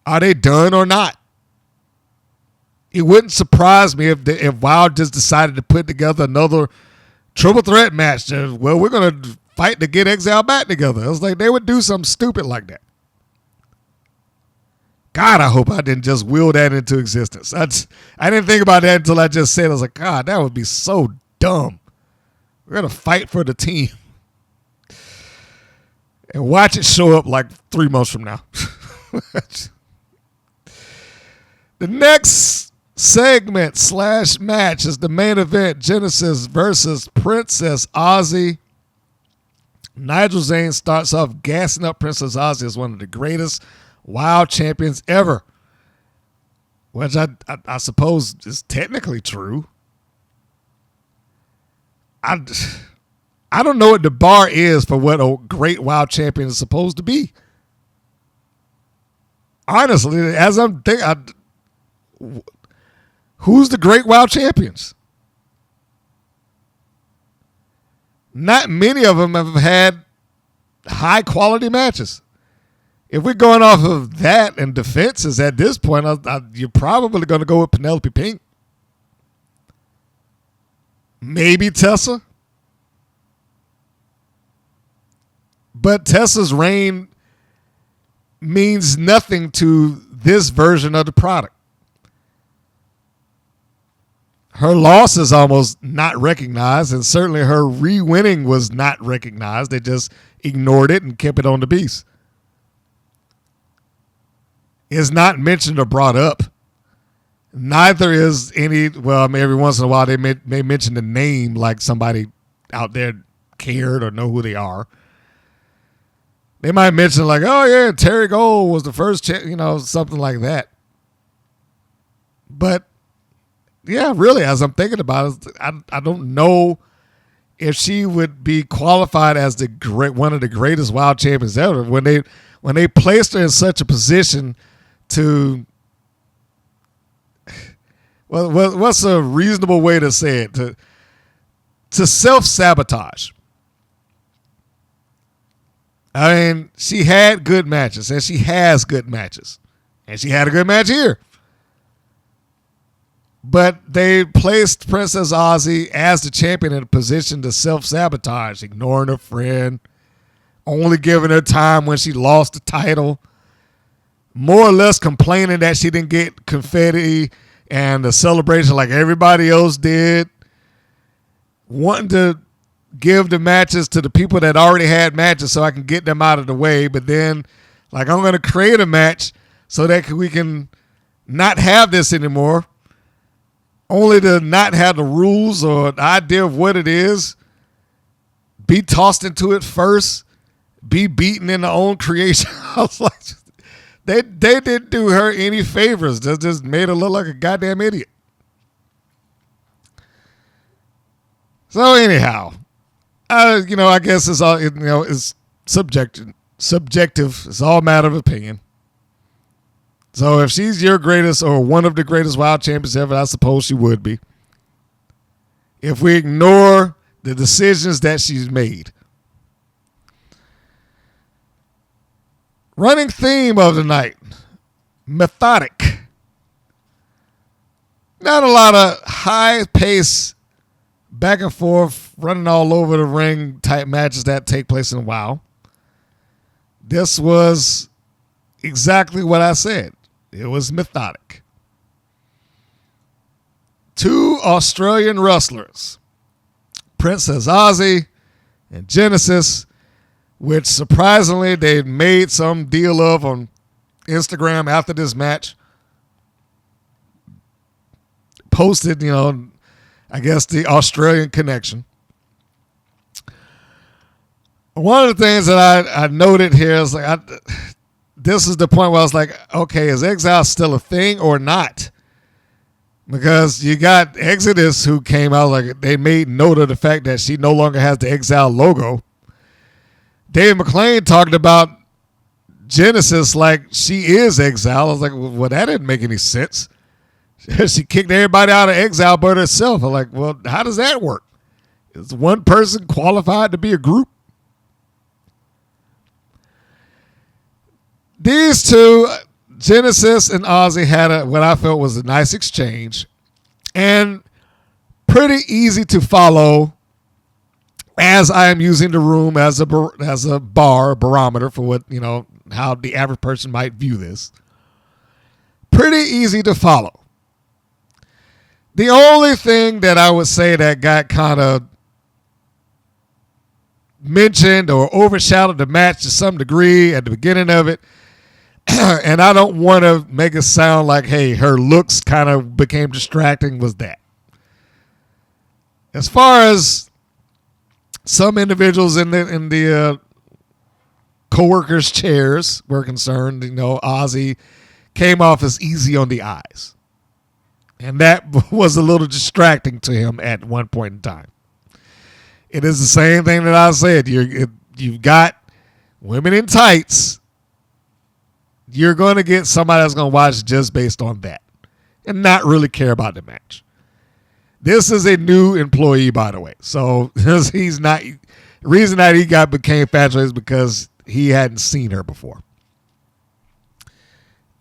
Are they done or not? It wouldn't surprise me if WoW just decided to put together another triple threat match. Well, we're going to fight to get Exile back together. It was like they would do something stupid like that. God, I hope I didn't just will that into existence. I didn't think about that until I just said it. I was like, God, that would be so dumb. We're going to fight for the team. And watch it show up like 3 months from now. The next segment / match is the main event. Genesis versus Princess Aussie. Nigel Zane starts off gassing up Princess Aussie as one of the greatest WoW champions ever. Which I suppose is technically true. I don't know what the bar is for what a great WoW champion is supposed to be. Honestly, as I'm thinking, who's the great WoW champions? Not many of them have had high quality matches. If we're going off of that and defenses at this point, you're probably going to go with Penelope Pink. Maybe Tessa. But Tessa's reign means nothing to this version of the product. Her loss is almost not recognized, and certainly her re-winning was not recognized. They just ignored it and kept it on the beast. It's not mentioned or brought up. Neither is any, well, I mean, every once in a while they may mention the name like somebody out there cared or know who they are. They might mention like, oh yeah, Terry Gold was the first, something like that. But yeah, really, as I'm thinking about it, I don't know if she would be qualified as one of the greatest WoW champions ever. When they placed her in such a position to, well, what's a reasonable way to say it? To self-sabotage. I mean, she had good matches, and she has good matches. And she had a good match here. But they placed Princess Aussie as the champion in a position to self-sabotage, ignoring her friend, only giving her time when she lost the title, more or less complaining that she didn't get confetti and a celebration like everybody else did, wanting to give the matches to the people that already had matches so I can get them out of the way. But then, like, I'm going to create a match so that we can not have this anymore, only to not have the rules or the idea of what it is, be tossed into it first, be beaten in their own creation. I was like, they didn't do her any favors. They just made her look like a goddamn idiot. So anyhow, I guess it's all, it's subjective. It's all a matter of opinion. So if she's your greatest or one of the greatest WoW champions ever, I suppose she would be. If we ignore the decisions that she's made. Running theme of the night, methodic. Not a lot of high pace, back and forth, running all over the ring type matches that take place in WoW. This was exactly what I said. It was methodic. 2 Australian wrestlers Princess Aussie and Genesis, which surprisingly they made some deal of on Instagram after this match. Posted, I guess the Australian connection. One of the things that I noted here is this is the point where I was like, okay, is Exile still a thing or not? Because you got Exodus who came out like they made note of the fact that she no longer has the Exile logo. Dave McClain talked about Genesis like she is Exile. I was like, well, that didn't make any sense. She kicked everybody out of Exile but herself. I'm like, well, how does that work? Is one person qualified to be a group? These two, Genesis and Aussie, had what I felt was a nice exchange and pretty easy to follow as I am using the room as a barometer for what, how the average person might view this. Pretty easy to follow. The only thing that I would say that got kind of mentioned or overshadowed the match to some degree at the beginning of it, and I don't want to make it sound like, hey, her looks kind of became distracting, was that. As far as some individuals in the co-workers' chairs were concerned, Aussie came off as easy on the eyes. And that was a little distracting to him at one point in time. It is the same thing that I said. You've got women in tights. You're going to get somebody that's going to watch just based on that and not really care about the match. This is a new employee, by the way. So he's not. The reason that he became fatuous is because he hadn't seen her before.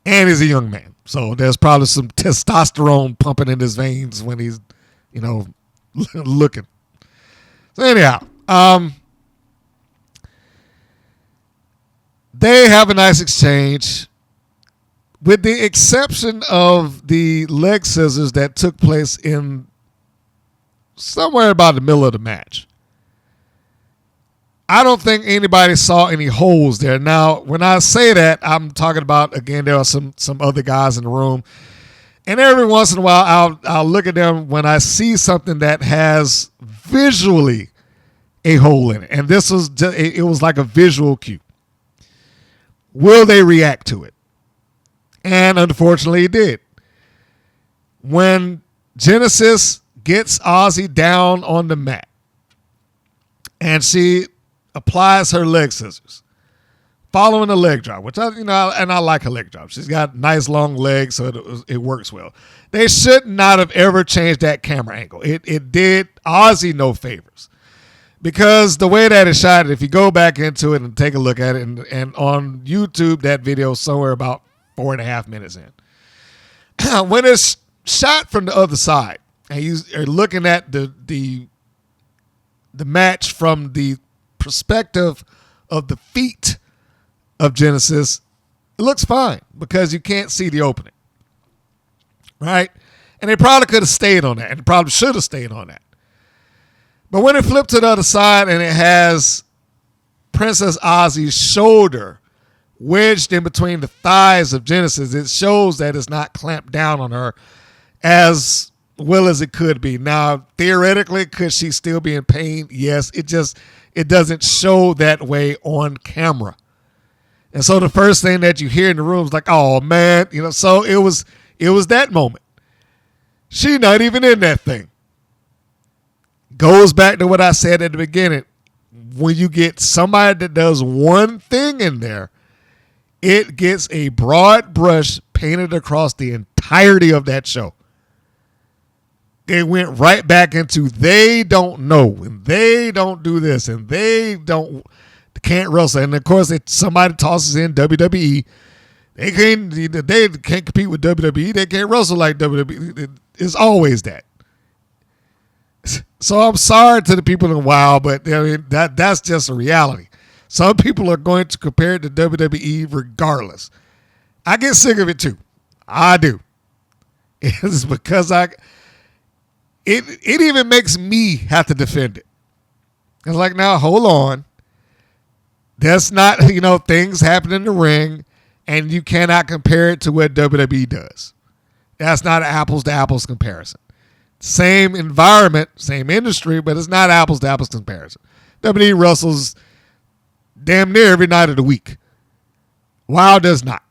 And he's a young man. So there's probably some testosterone pumping in his veins when he's, looking. So anyhow, they have a nice exchange with the exception of the leg scissors that took place in somewhere about the middle of the match. I don't think anybody saw any holes there. Now, when I say that, I'm talking about, again, there are some other guys in the room. And every once in a while, I'll look at them when I see something that has visually a hole in it. And this was it was like a visual cue. Will they react to it? And unfortunately, it did. When Genesis gets Aussie down on the mat and she applies her leg scissors, following a leg drop, which I like her leg drop. She's got nice long legs, so it works well. They should not have ever changed that camera angle. It did Aussie no favors. Because the way that it's shot, if you go back into it and take a look at it, and on YouTube, that video is somewhere about 4.5 minutes in. When it's shot from the other side, and you are looking at the match from the perspective of the feet of Genesis, it looks fine because you can't see the opening. Right? And they probably could have stayed on that, and probably should have stayed on that. But when it flipped to the other side and it has Princess Aussie's shoulder wedged in between the thighs of Genesis, it shows that it's not clamped down on her as well as it could be. Now, theoretically, could she still be in pain? Yes. It doesn't show that way on camera. And so the first thing that you hear in the room is like, oh, man. So it was that moment. She not even in that thing. Goes back to what I said at the beginning. When you get somebody that does one thing in there, it gets a broad brush painted across the entirety of that show. They went right back into they don't know, and they don't do this, and they can't wrestle. And of course, if somebody tosses in WWE, they can't compete with WWE. They can't wrestle like WWE. It's always that. So I'm sorry to the people in WoW, but that's just a reality. Some people are going to compare it to WWE regardless. I get sick of it too. I do. It's because it even makes me have to defend it. It's like, now, hold on. That's not, things happen in the ring, and you cannot compare it to what WWE does. That's not an apples-to-apples comparison. Same environment, same industry, but it's not apples-to-apples comparison. WWE wrestles damn near every night of the week. WoW does not.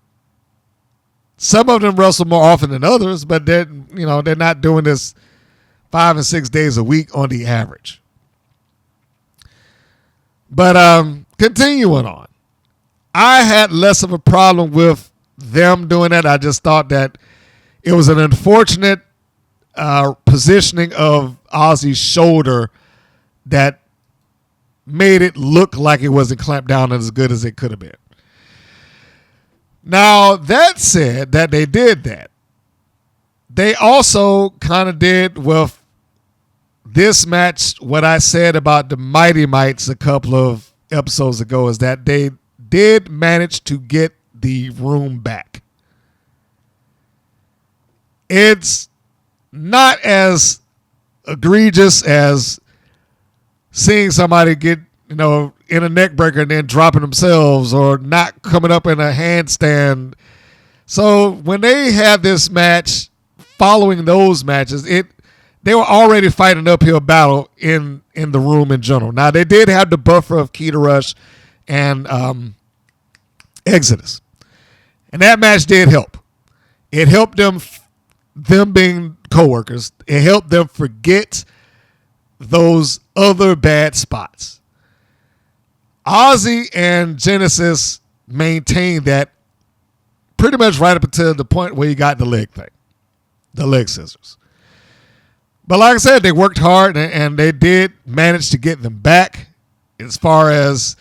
Some of them wrestle more often than others, but they're not doing this 5 and 6 days a week on the average. But continuing on, I had less of a problem with them doing that. I just thought that it was an unfortunate positioning of Aussie's shoulder that made it look like it wasn't clamped down as good as it could have been. Now, that said, that they did that, they also kind of did with this match what I said about the Mighty Mites a couple of episodes ago, is that they did manage to get the room back. It's not as egregious as seeing somebody get, in a neck breaker and then dropping themselves, or not coming up in a handstand. So when they had this match, following those matches, they were already fighting an uphill battle in the room in general. Now, they did have the buffer of Keta Rush and Exodus. And that match did help. It helped them being coworkers. It helped them forget those other bad spots. Aussie and Genesis maintained that pretty much right up until the point where you got the leg thing, the leg scissors. But like I said, they worked hard, and they did manage to get them back as far as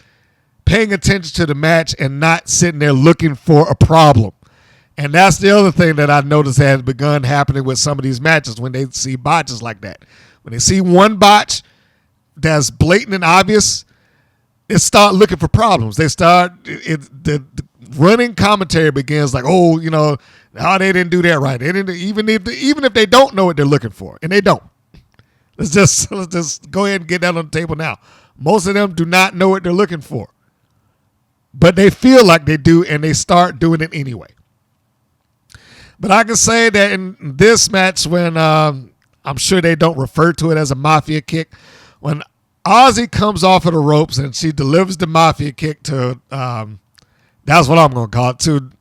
paying attention to the match and not sitting there looking for a problem. And that's the other thing that I noticed has begun happening with some of these matches when they see botches like that. When they see one botch that's blatant and obvious, they start looking for problems. They start, the running commentary begins like, they didn't do that right. They didn't, even if they don't know what they're looking for, and they don't. Let's just go ahead and get that on the table now. Most of them do not know what they're looking for, but they feel like they do, and they start doing it anyway. But I can say that in this match, when I'm sure they don't refer to it as a mafia kick, when Aussie comes off of the ropes and she delivers the mafia kick to, that's what I'm going to call it, to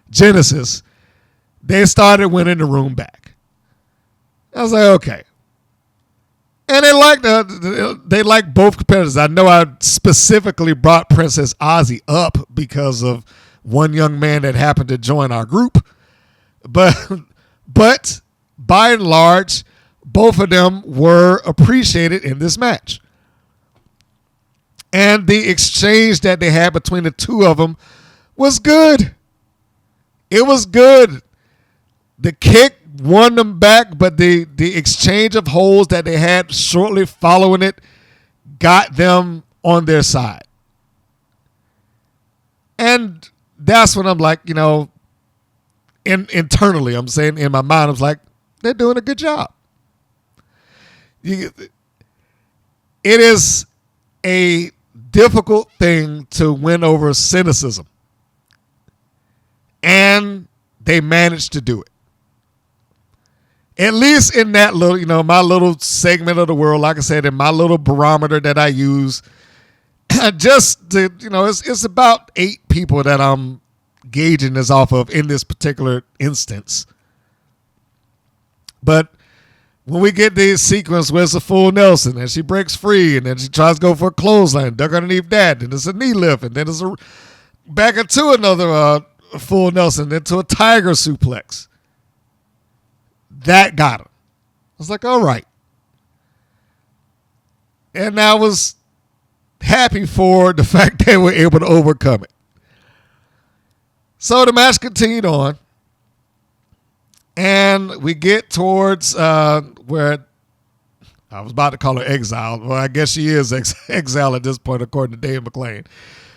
Genesis, they started winning the room back. I was like, okay. And they like both competitors. I know I specifically brought Princess Aussie up because of one young man that happened to join our group. But by and large, both of them were appreciated in this match. And the exchange that they had between the two of them was good. It was good. The kick won them back, but the exchange of holds that they had shortly following it got them on their side. And that's when I'm like, internally, I'm saying in my mind, I was like, they're doing a good job. It is a difficult thing to win over cynicism. And they managed to do it. At least in that little, my little segment of the world, like I said, in my little barometer that I use, it's about 8 people that I'm gauging this off of in this particular instance. But when we get this sequence where it's a full Nelson and she breaks free and then she tries to go for a clothesline, duck underneath that, and it's a knee lift, and then it's back into another full Nelson, then to a tiger suplex. That got him. I was like, all right. And I was happy for the fact they were able to overcome it. So the match continued on. And we get towards where I was about to call her Exile. Well, I guess she is Exile at this point, according to Dave McClain.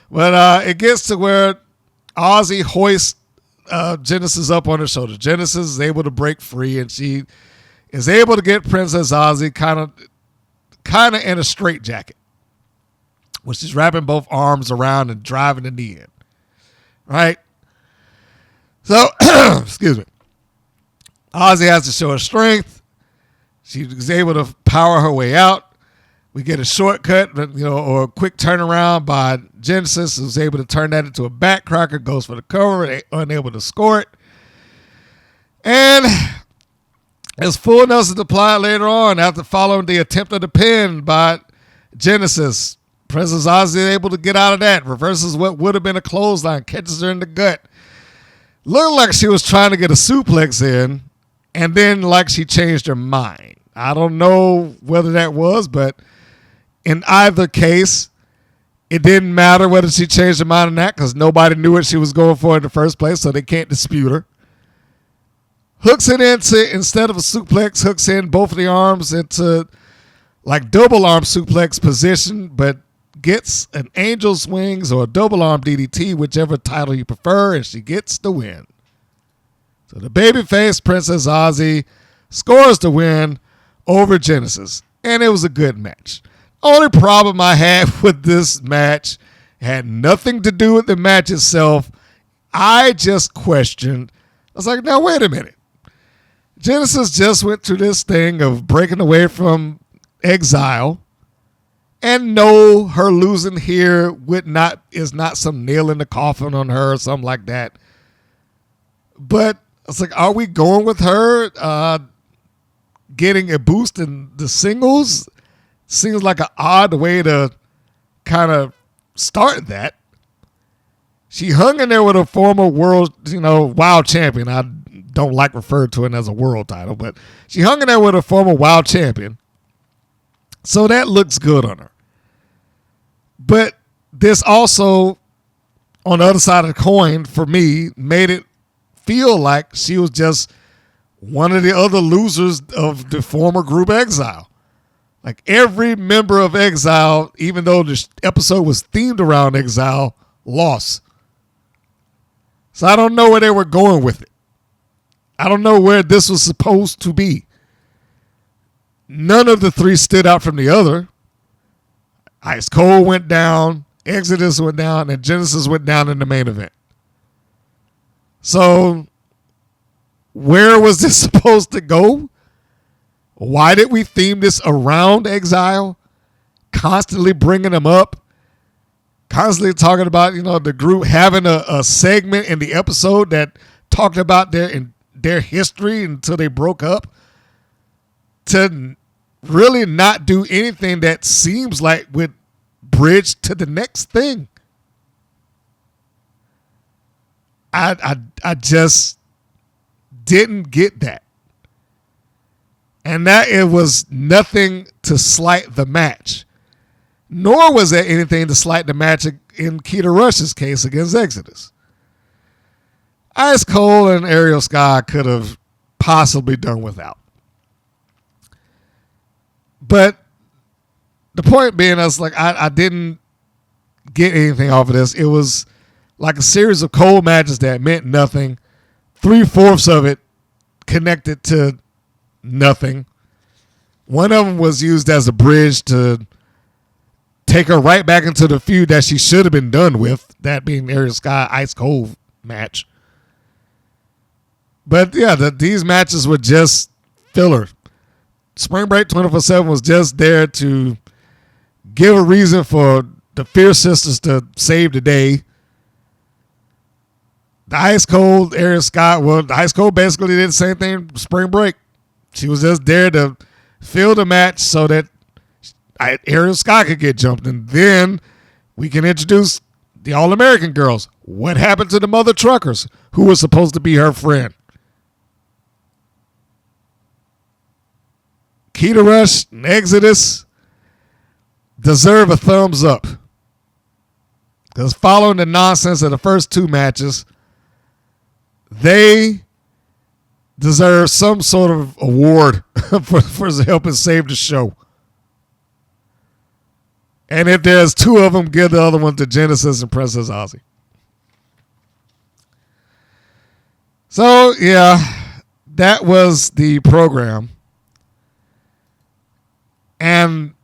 But it gets to where Aussie hoists Genesis up on her shoulder. Genesis is able to break free, and she is able to get Princess Aussie kind of in a straitjacket. when she's wrapping both arms around and driving the knee in. Right? So, excuse me. Aussie has to show her strength. She was able to power her way out. We get a shortcut, or a quick turnaround by Genesis, who's able to turn that into a backcracker, goes for the cover, they unable to score it. And as full Nelson applied later on, after following the attempt of the pin by Genesis, Princess Aussie able to get out of that, reverses what would have been a clothesline, catches her in the gut. Looked like she was trying to get a suplex in, and then like she changed her mind. I don't know whether that was, but in either case, it didn't matter whether she changed her mind or not because nobody knew what she was going for in the first place, so they can't dispute her. Hooks it into, instead of a suplex, hooks in both of the arms into like double arm suplex position, but gets an angel swings or a double arm DDT, whichever title you prefer, and she gets the win. So the babyface Princess Aussie scores the win over Genesis, and it was a good match. Only problem I had with this match had nothing to do with the match itself. I just questioned. I was like, now, wait a minute. Genesis just went through this thing of breaking away from Exile. And no, her losing here is not some nail in the coffin on her or something like that. But it's like, are we going with her getting a boost in the singles? Seems like an odd way to kind of start that. She hung in there with a former world, WoW champion. I don't like referring to it as a world title, but she hung in there with a former WoW champion. So that looks good on her. But this also, on the other side of the coin, for me, made it feel like she was just one of the other losers of the former group Exile. Like every member of Exile, even though the episode was themed around Exile, lost. So I don't know where they were going with it. I don't know where this was supposed to be. None of the three stood out from the other. Ice Cold went down, Exodus went down, and Genesis went down in the main event. So where was this supposed to go? Why did we theme this around Exile? Constantly bringing them up. Constantly talking about, the group having a segment in the episode that talked about their history until they broke up. To really not do anything that seems like would bridge to the next thing. I just didn't get that. And that it was nothing to slight the match. Nor was there anything to slight the match in Keta Rush's case against Exodus. Ice Cold and Ariel Sky could have possibly done without. But the point being, I didn't get anything off of this. It was like a series of cold matches that meant nothing. 3/4 of it connected to nothing. One of them was used as a bridge to take her right back into the feud that she should have been done with, that being Ariel Sky Ice Cold match. But yeah, these matches were just filler. Spring Break 24/7 was just there to give a reason for the Fierce Sisters to save the day. The Ice Cold, Ariel Sky, the Ice Cold basically did the same thing Spring Break. She was just there to fill the match so that Ariel Sky could get jumped. And then we can introduce the All-American girls. What happened to the Mother Truckers, who was supposed to be her friend? Keta Rush and Exodus deserve a thumbs up. Because following the nonsense of the first two matches, they deserve some sort of award for helping save the show. And if there's two of them, give the other one to Genesis and Princess Aussie. So, yeah, that was the program. And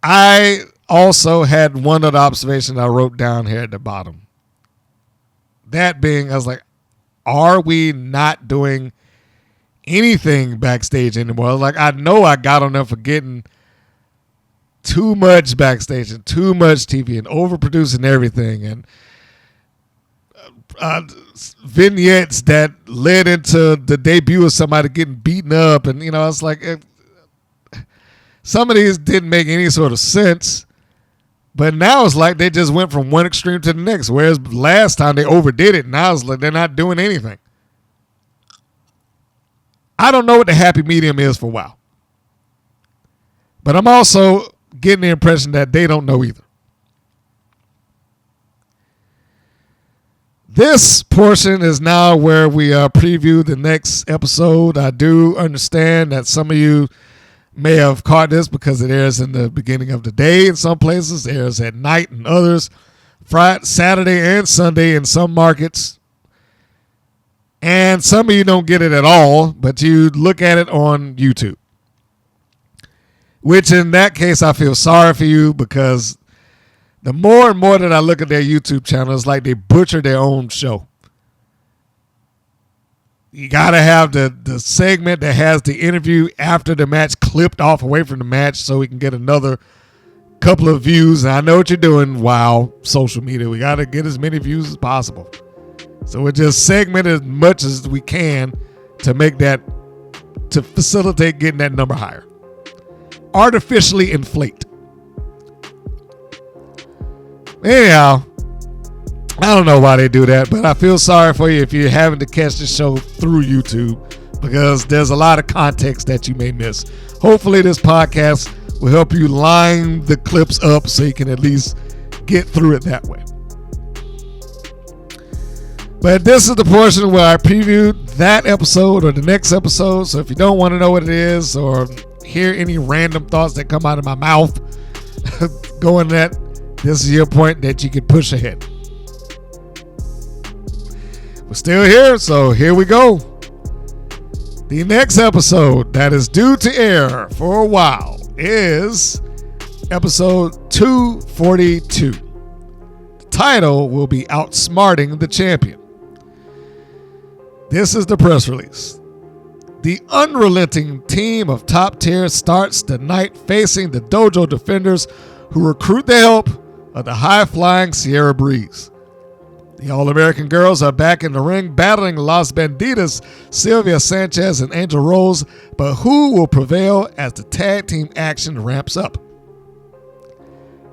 I also had one other observation I wrote down here at the bottom. That being, I was like, are we not doing anything backstage anymore? Like, I know I got on them for getting too much backstage and too much TV and overproducing everything and vignettes that led into the debut of somebody getting beaten up. And, it's like some of these didn't make any sort of sense. But now it's like they just went from one extreme to the next. Whereas last time they overdid it, now it's like they're not doing anything. I don't know what the happy medium is for WoW. But I'm also getting the impression that they don't know either. This portion is now where we preview the next episode. I do understand that some of you may have caught this because it airs in the beginning of the day in some places, it airs at night in others, Friday, Saturday, and Sunday in some markets. And some of you don't get it at all, but you look at it on YouTube. Which in that case, I feel sorry for you because the more and more that I look at their YouTube channel, it's like they butcher their own show. You got to have the segment that has the interview after the match clipped off away from the match so we can get another couple of views. And I know what you're doing. Wow, social media. We got to get as many views as possible. So we just segment as much as we can to make that, to facilitate getting that number higher. Artificially inflate. Anyhow, I don't know why they do that, but I feel sorry for you if you're having to catch the show through YouTube because there's a lot of context that you may miss. Hopefully this podcast will help you line the clips up so you can at least get through it that way. But this is the portion where I previewed that episode or the next episode. So if you don't want to know what it is or hear any random thoughts that come out of my mouth going that, this is your point that you can push ahead. We're still here, so here we go. The next episode that is due to air for a while is episode 242. The title will be Outsmarting the Champion. This is the press release. The unrelenting team of top tier starts the night facing the dojo defenders who recruit the help of the high-flying Sierra Breeze. The All-American girls are back in the ring battling Las Banditas, Sylvia Sanchez and Angel Rose, but who will prevail as the tag team action ramps up?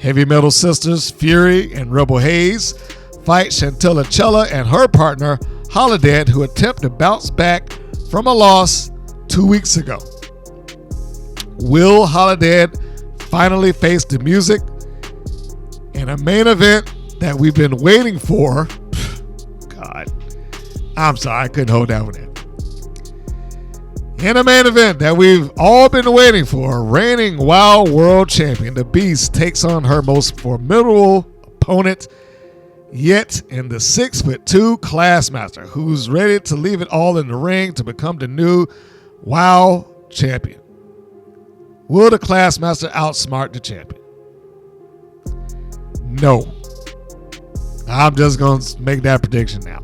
Heavy Metal Sisters Fury and Rebel Hayes fight Chantilla Chella and her partner Holiday, who attempt to bounce back from a loss 2 weeks ago. Will Holiday finally face the music in a main event that we've been waiting for? God, I'm sorry, I couldn't hold that one in. In a main event that we've all been waiting for, reigning WoW World Champion, the Beast takes on her most formidable opponent yet in the 6'2" Classmaster, who's ready to leave it all in the ring to become the new WoW Champion. Will the Classmaster outsmart the champion? No. I'm just going to make that prediction now.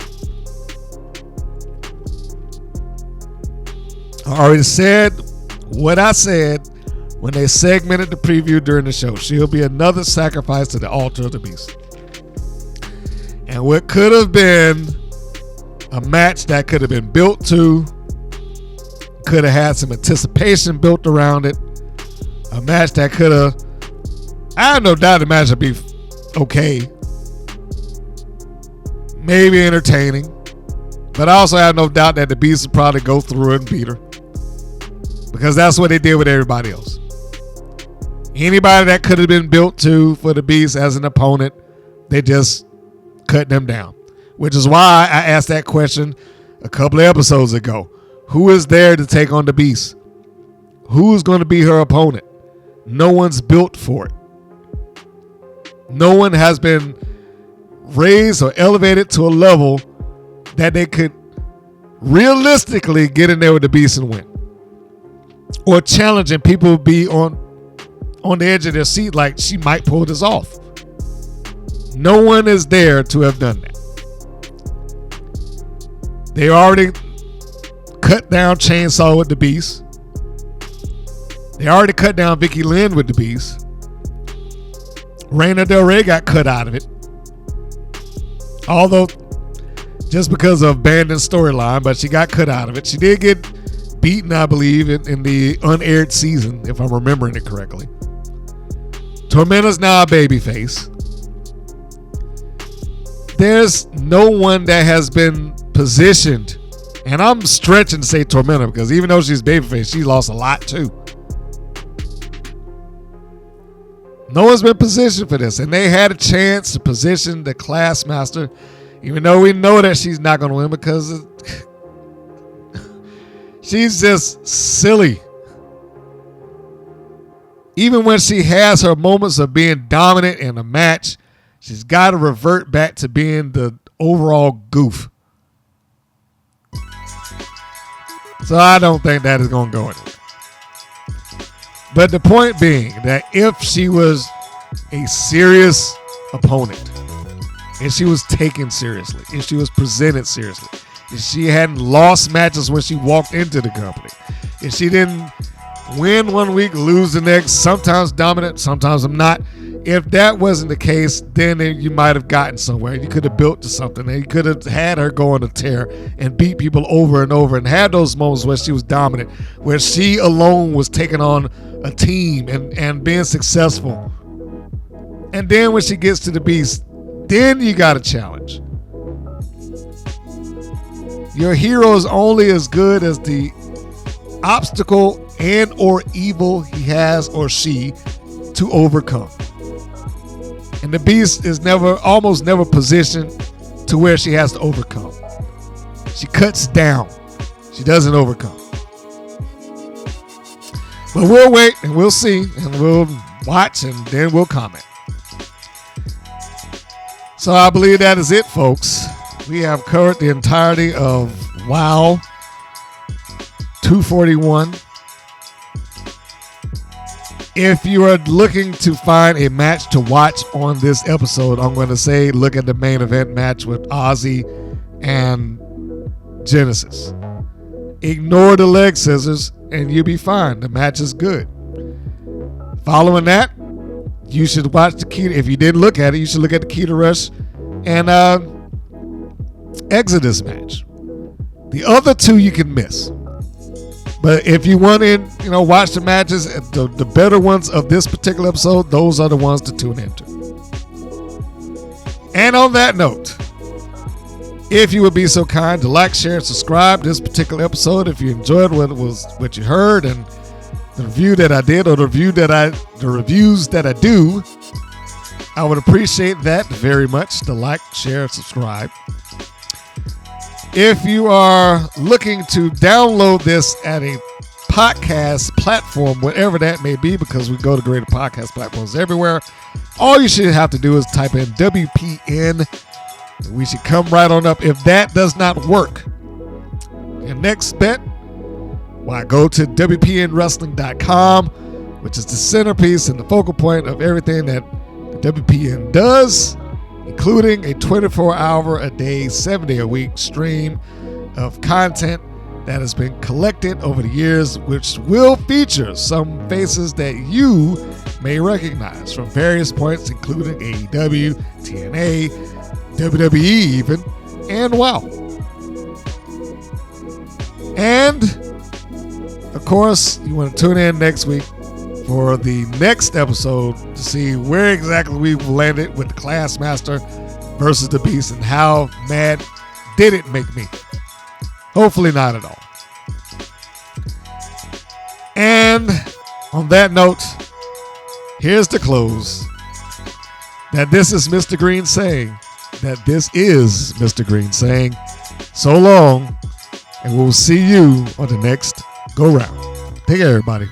I already said what I said when they segmented the preview during the show. She'll be another sacrifice to the altar of the beast. And what could have been a match that could have been built to, could have had some anticipation built around it, a match that could have, I have no doubt the match would be okay, maybe entertaining, but I also have no doubt that the Beast would probably go through it and beat her because that's what they did with everybody else. Anybody that could have been built to for the Beast as an opponent, they just cut them down, which is why I asked that question a couple of episodes ago. Who is there to take on the Beast? Who's going to be her opponent? No one's built for it. No one has been raised or elevated to a level that they could realistically get in there with the Beast and win, or challenge and people be on on the edge of their seat like she might pull this off. No one is there to have done that. They already cut down Chainsaw with the Beast. They already cut down Vicky Lynn with the Beast. Reina Del Rey got cut out of it. Although, just because of abandoned storyline, but she got cut out of it. She did get beaten, I believe, in the unaired season, if I'm remembering it correctly. Tormenta's now a babyface. There's no one that has been positioned, and I'm stretching to say Tormenta because even though she's babyface, she lost a lot too. No one's been positioned for this, and they had a chance to position the Class Master, even though we know that she's not going to win because she's just silly. Even when she has her moments of being dominant in a match, she's got to revert back to being the overall goof. So I don't think that is going to go anywhere. But the point being that if she was a serious opponent, and she was taken seriously, if she was presented seriously, if she hadn't lost matches when she walked into the company, if she didn't win one week, lose the next, sometimes dominant, sometimes I'm not. If that wasn't the case, then you might have gotten somewhere. You could have built to something, and you could have had her go on a tear and beat people over and over and had those moments where she was dominant, where she alone was taking on a team and being successful. And then when she gets to the Beast, then you got a challenge. Your hero is only as good as the obstacle and or evil he has or she to overcome. And the Beast is almost never positioned to where she has to overcome. She cuts down. She doesn't overcome. But we'll wait and we'll see and we'll watch and then we'll comment. So I believe that is it, folks. We have covered the entirety of WoW 241. If you are looking to find a match to watch on this episode, I'm going to say look at the main event match with Aussie and Genesis. Ignore the leg scissors and you'll be fine. The match is good. Following that, you should watch the Keta. If you didn't look at it, you should look at the Keta Rush and Exodus match. The other two you can miss. But if you want to, watch the matches, the better ones of this particular episode, those are the ones to tune into. And on that note, if you would be so kind to like, share, and subscribe this particular episode, if you enjoyed what you heard and the review that I did or the reviews that I do, I would appreciate that very much. To like, share, and subscribe. If you are looking to download this at a podcast platform, whatever that may be, because we go to greater podcast platforms everywhere, all you should have to do is type in WPN. We should come right on up. If that does not work, your next bet, why go to WPNWrestling.com, which is the centerpiece and the focal point of everything that the WPN does, including a 24-hour-a-day, 7-day-a-week stream of content that has been collected over the years, which will feature some faces that you may recognize from various points, including AEW, TNA, WWE even, and WoW. And, of course, you want to tune in next week for the next episode to see where exactly we've landed with the Class Master versus the Beast and how mad did it make me. Hopefully not at all. And on that note, here's the close. That this is Mr. Green saying, that this is Mr. Green saying, so long, and we'll see you on the next go-round. Take care, everybody.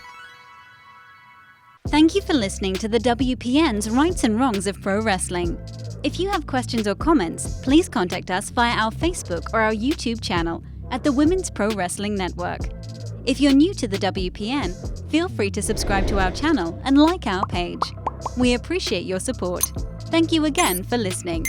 Thank you for listening to the WPN's Rights and Wrongs of Pro Wrestling. If you have questions or comments, please contact us via our Facebook or our YouTube channel at the Women's Pro Wrestling Network. If you're new to the WPN, feel free to subscribe to our channel and like our page. We appreciate your support. Thank you again for listening.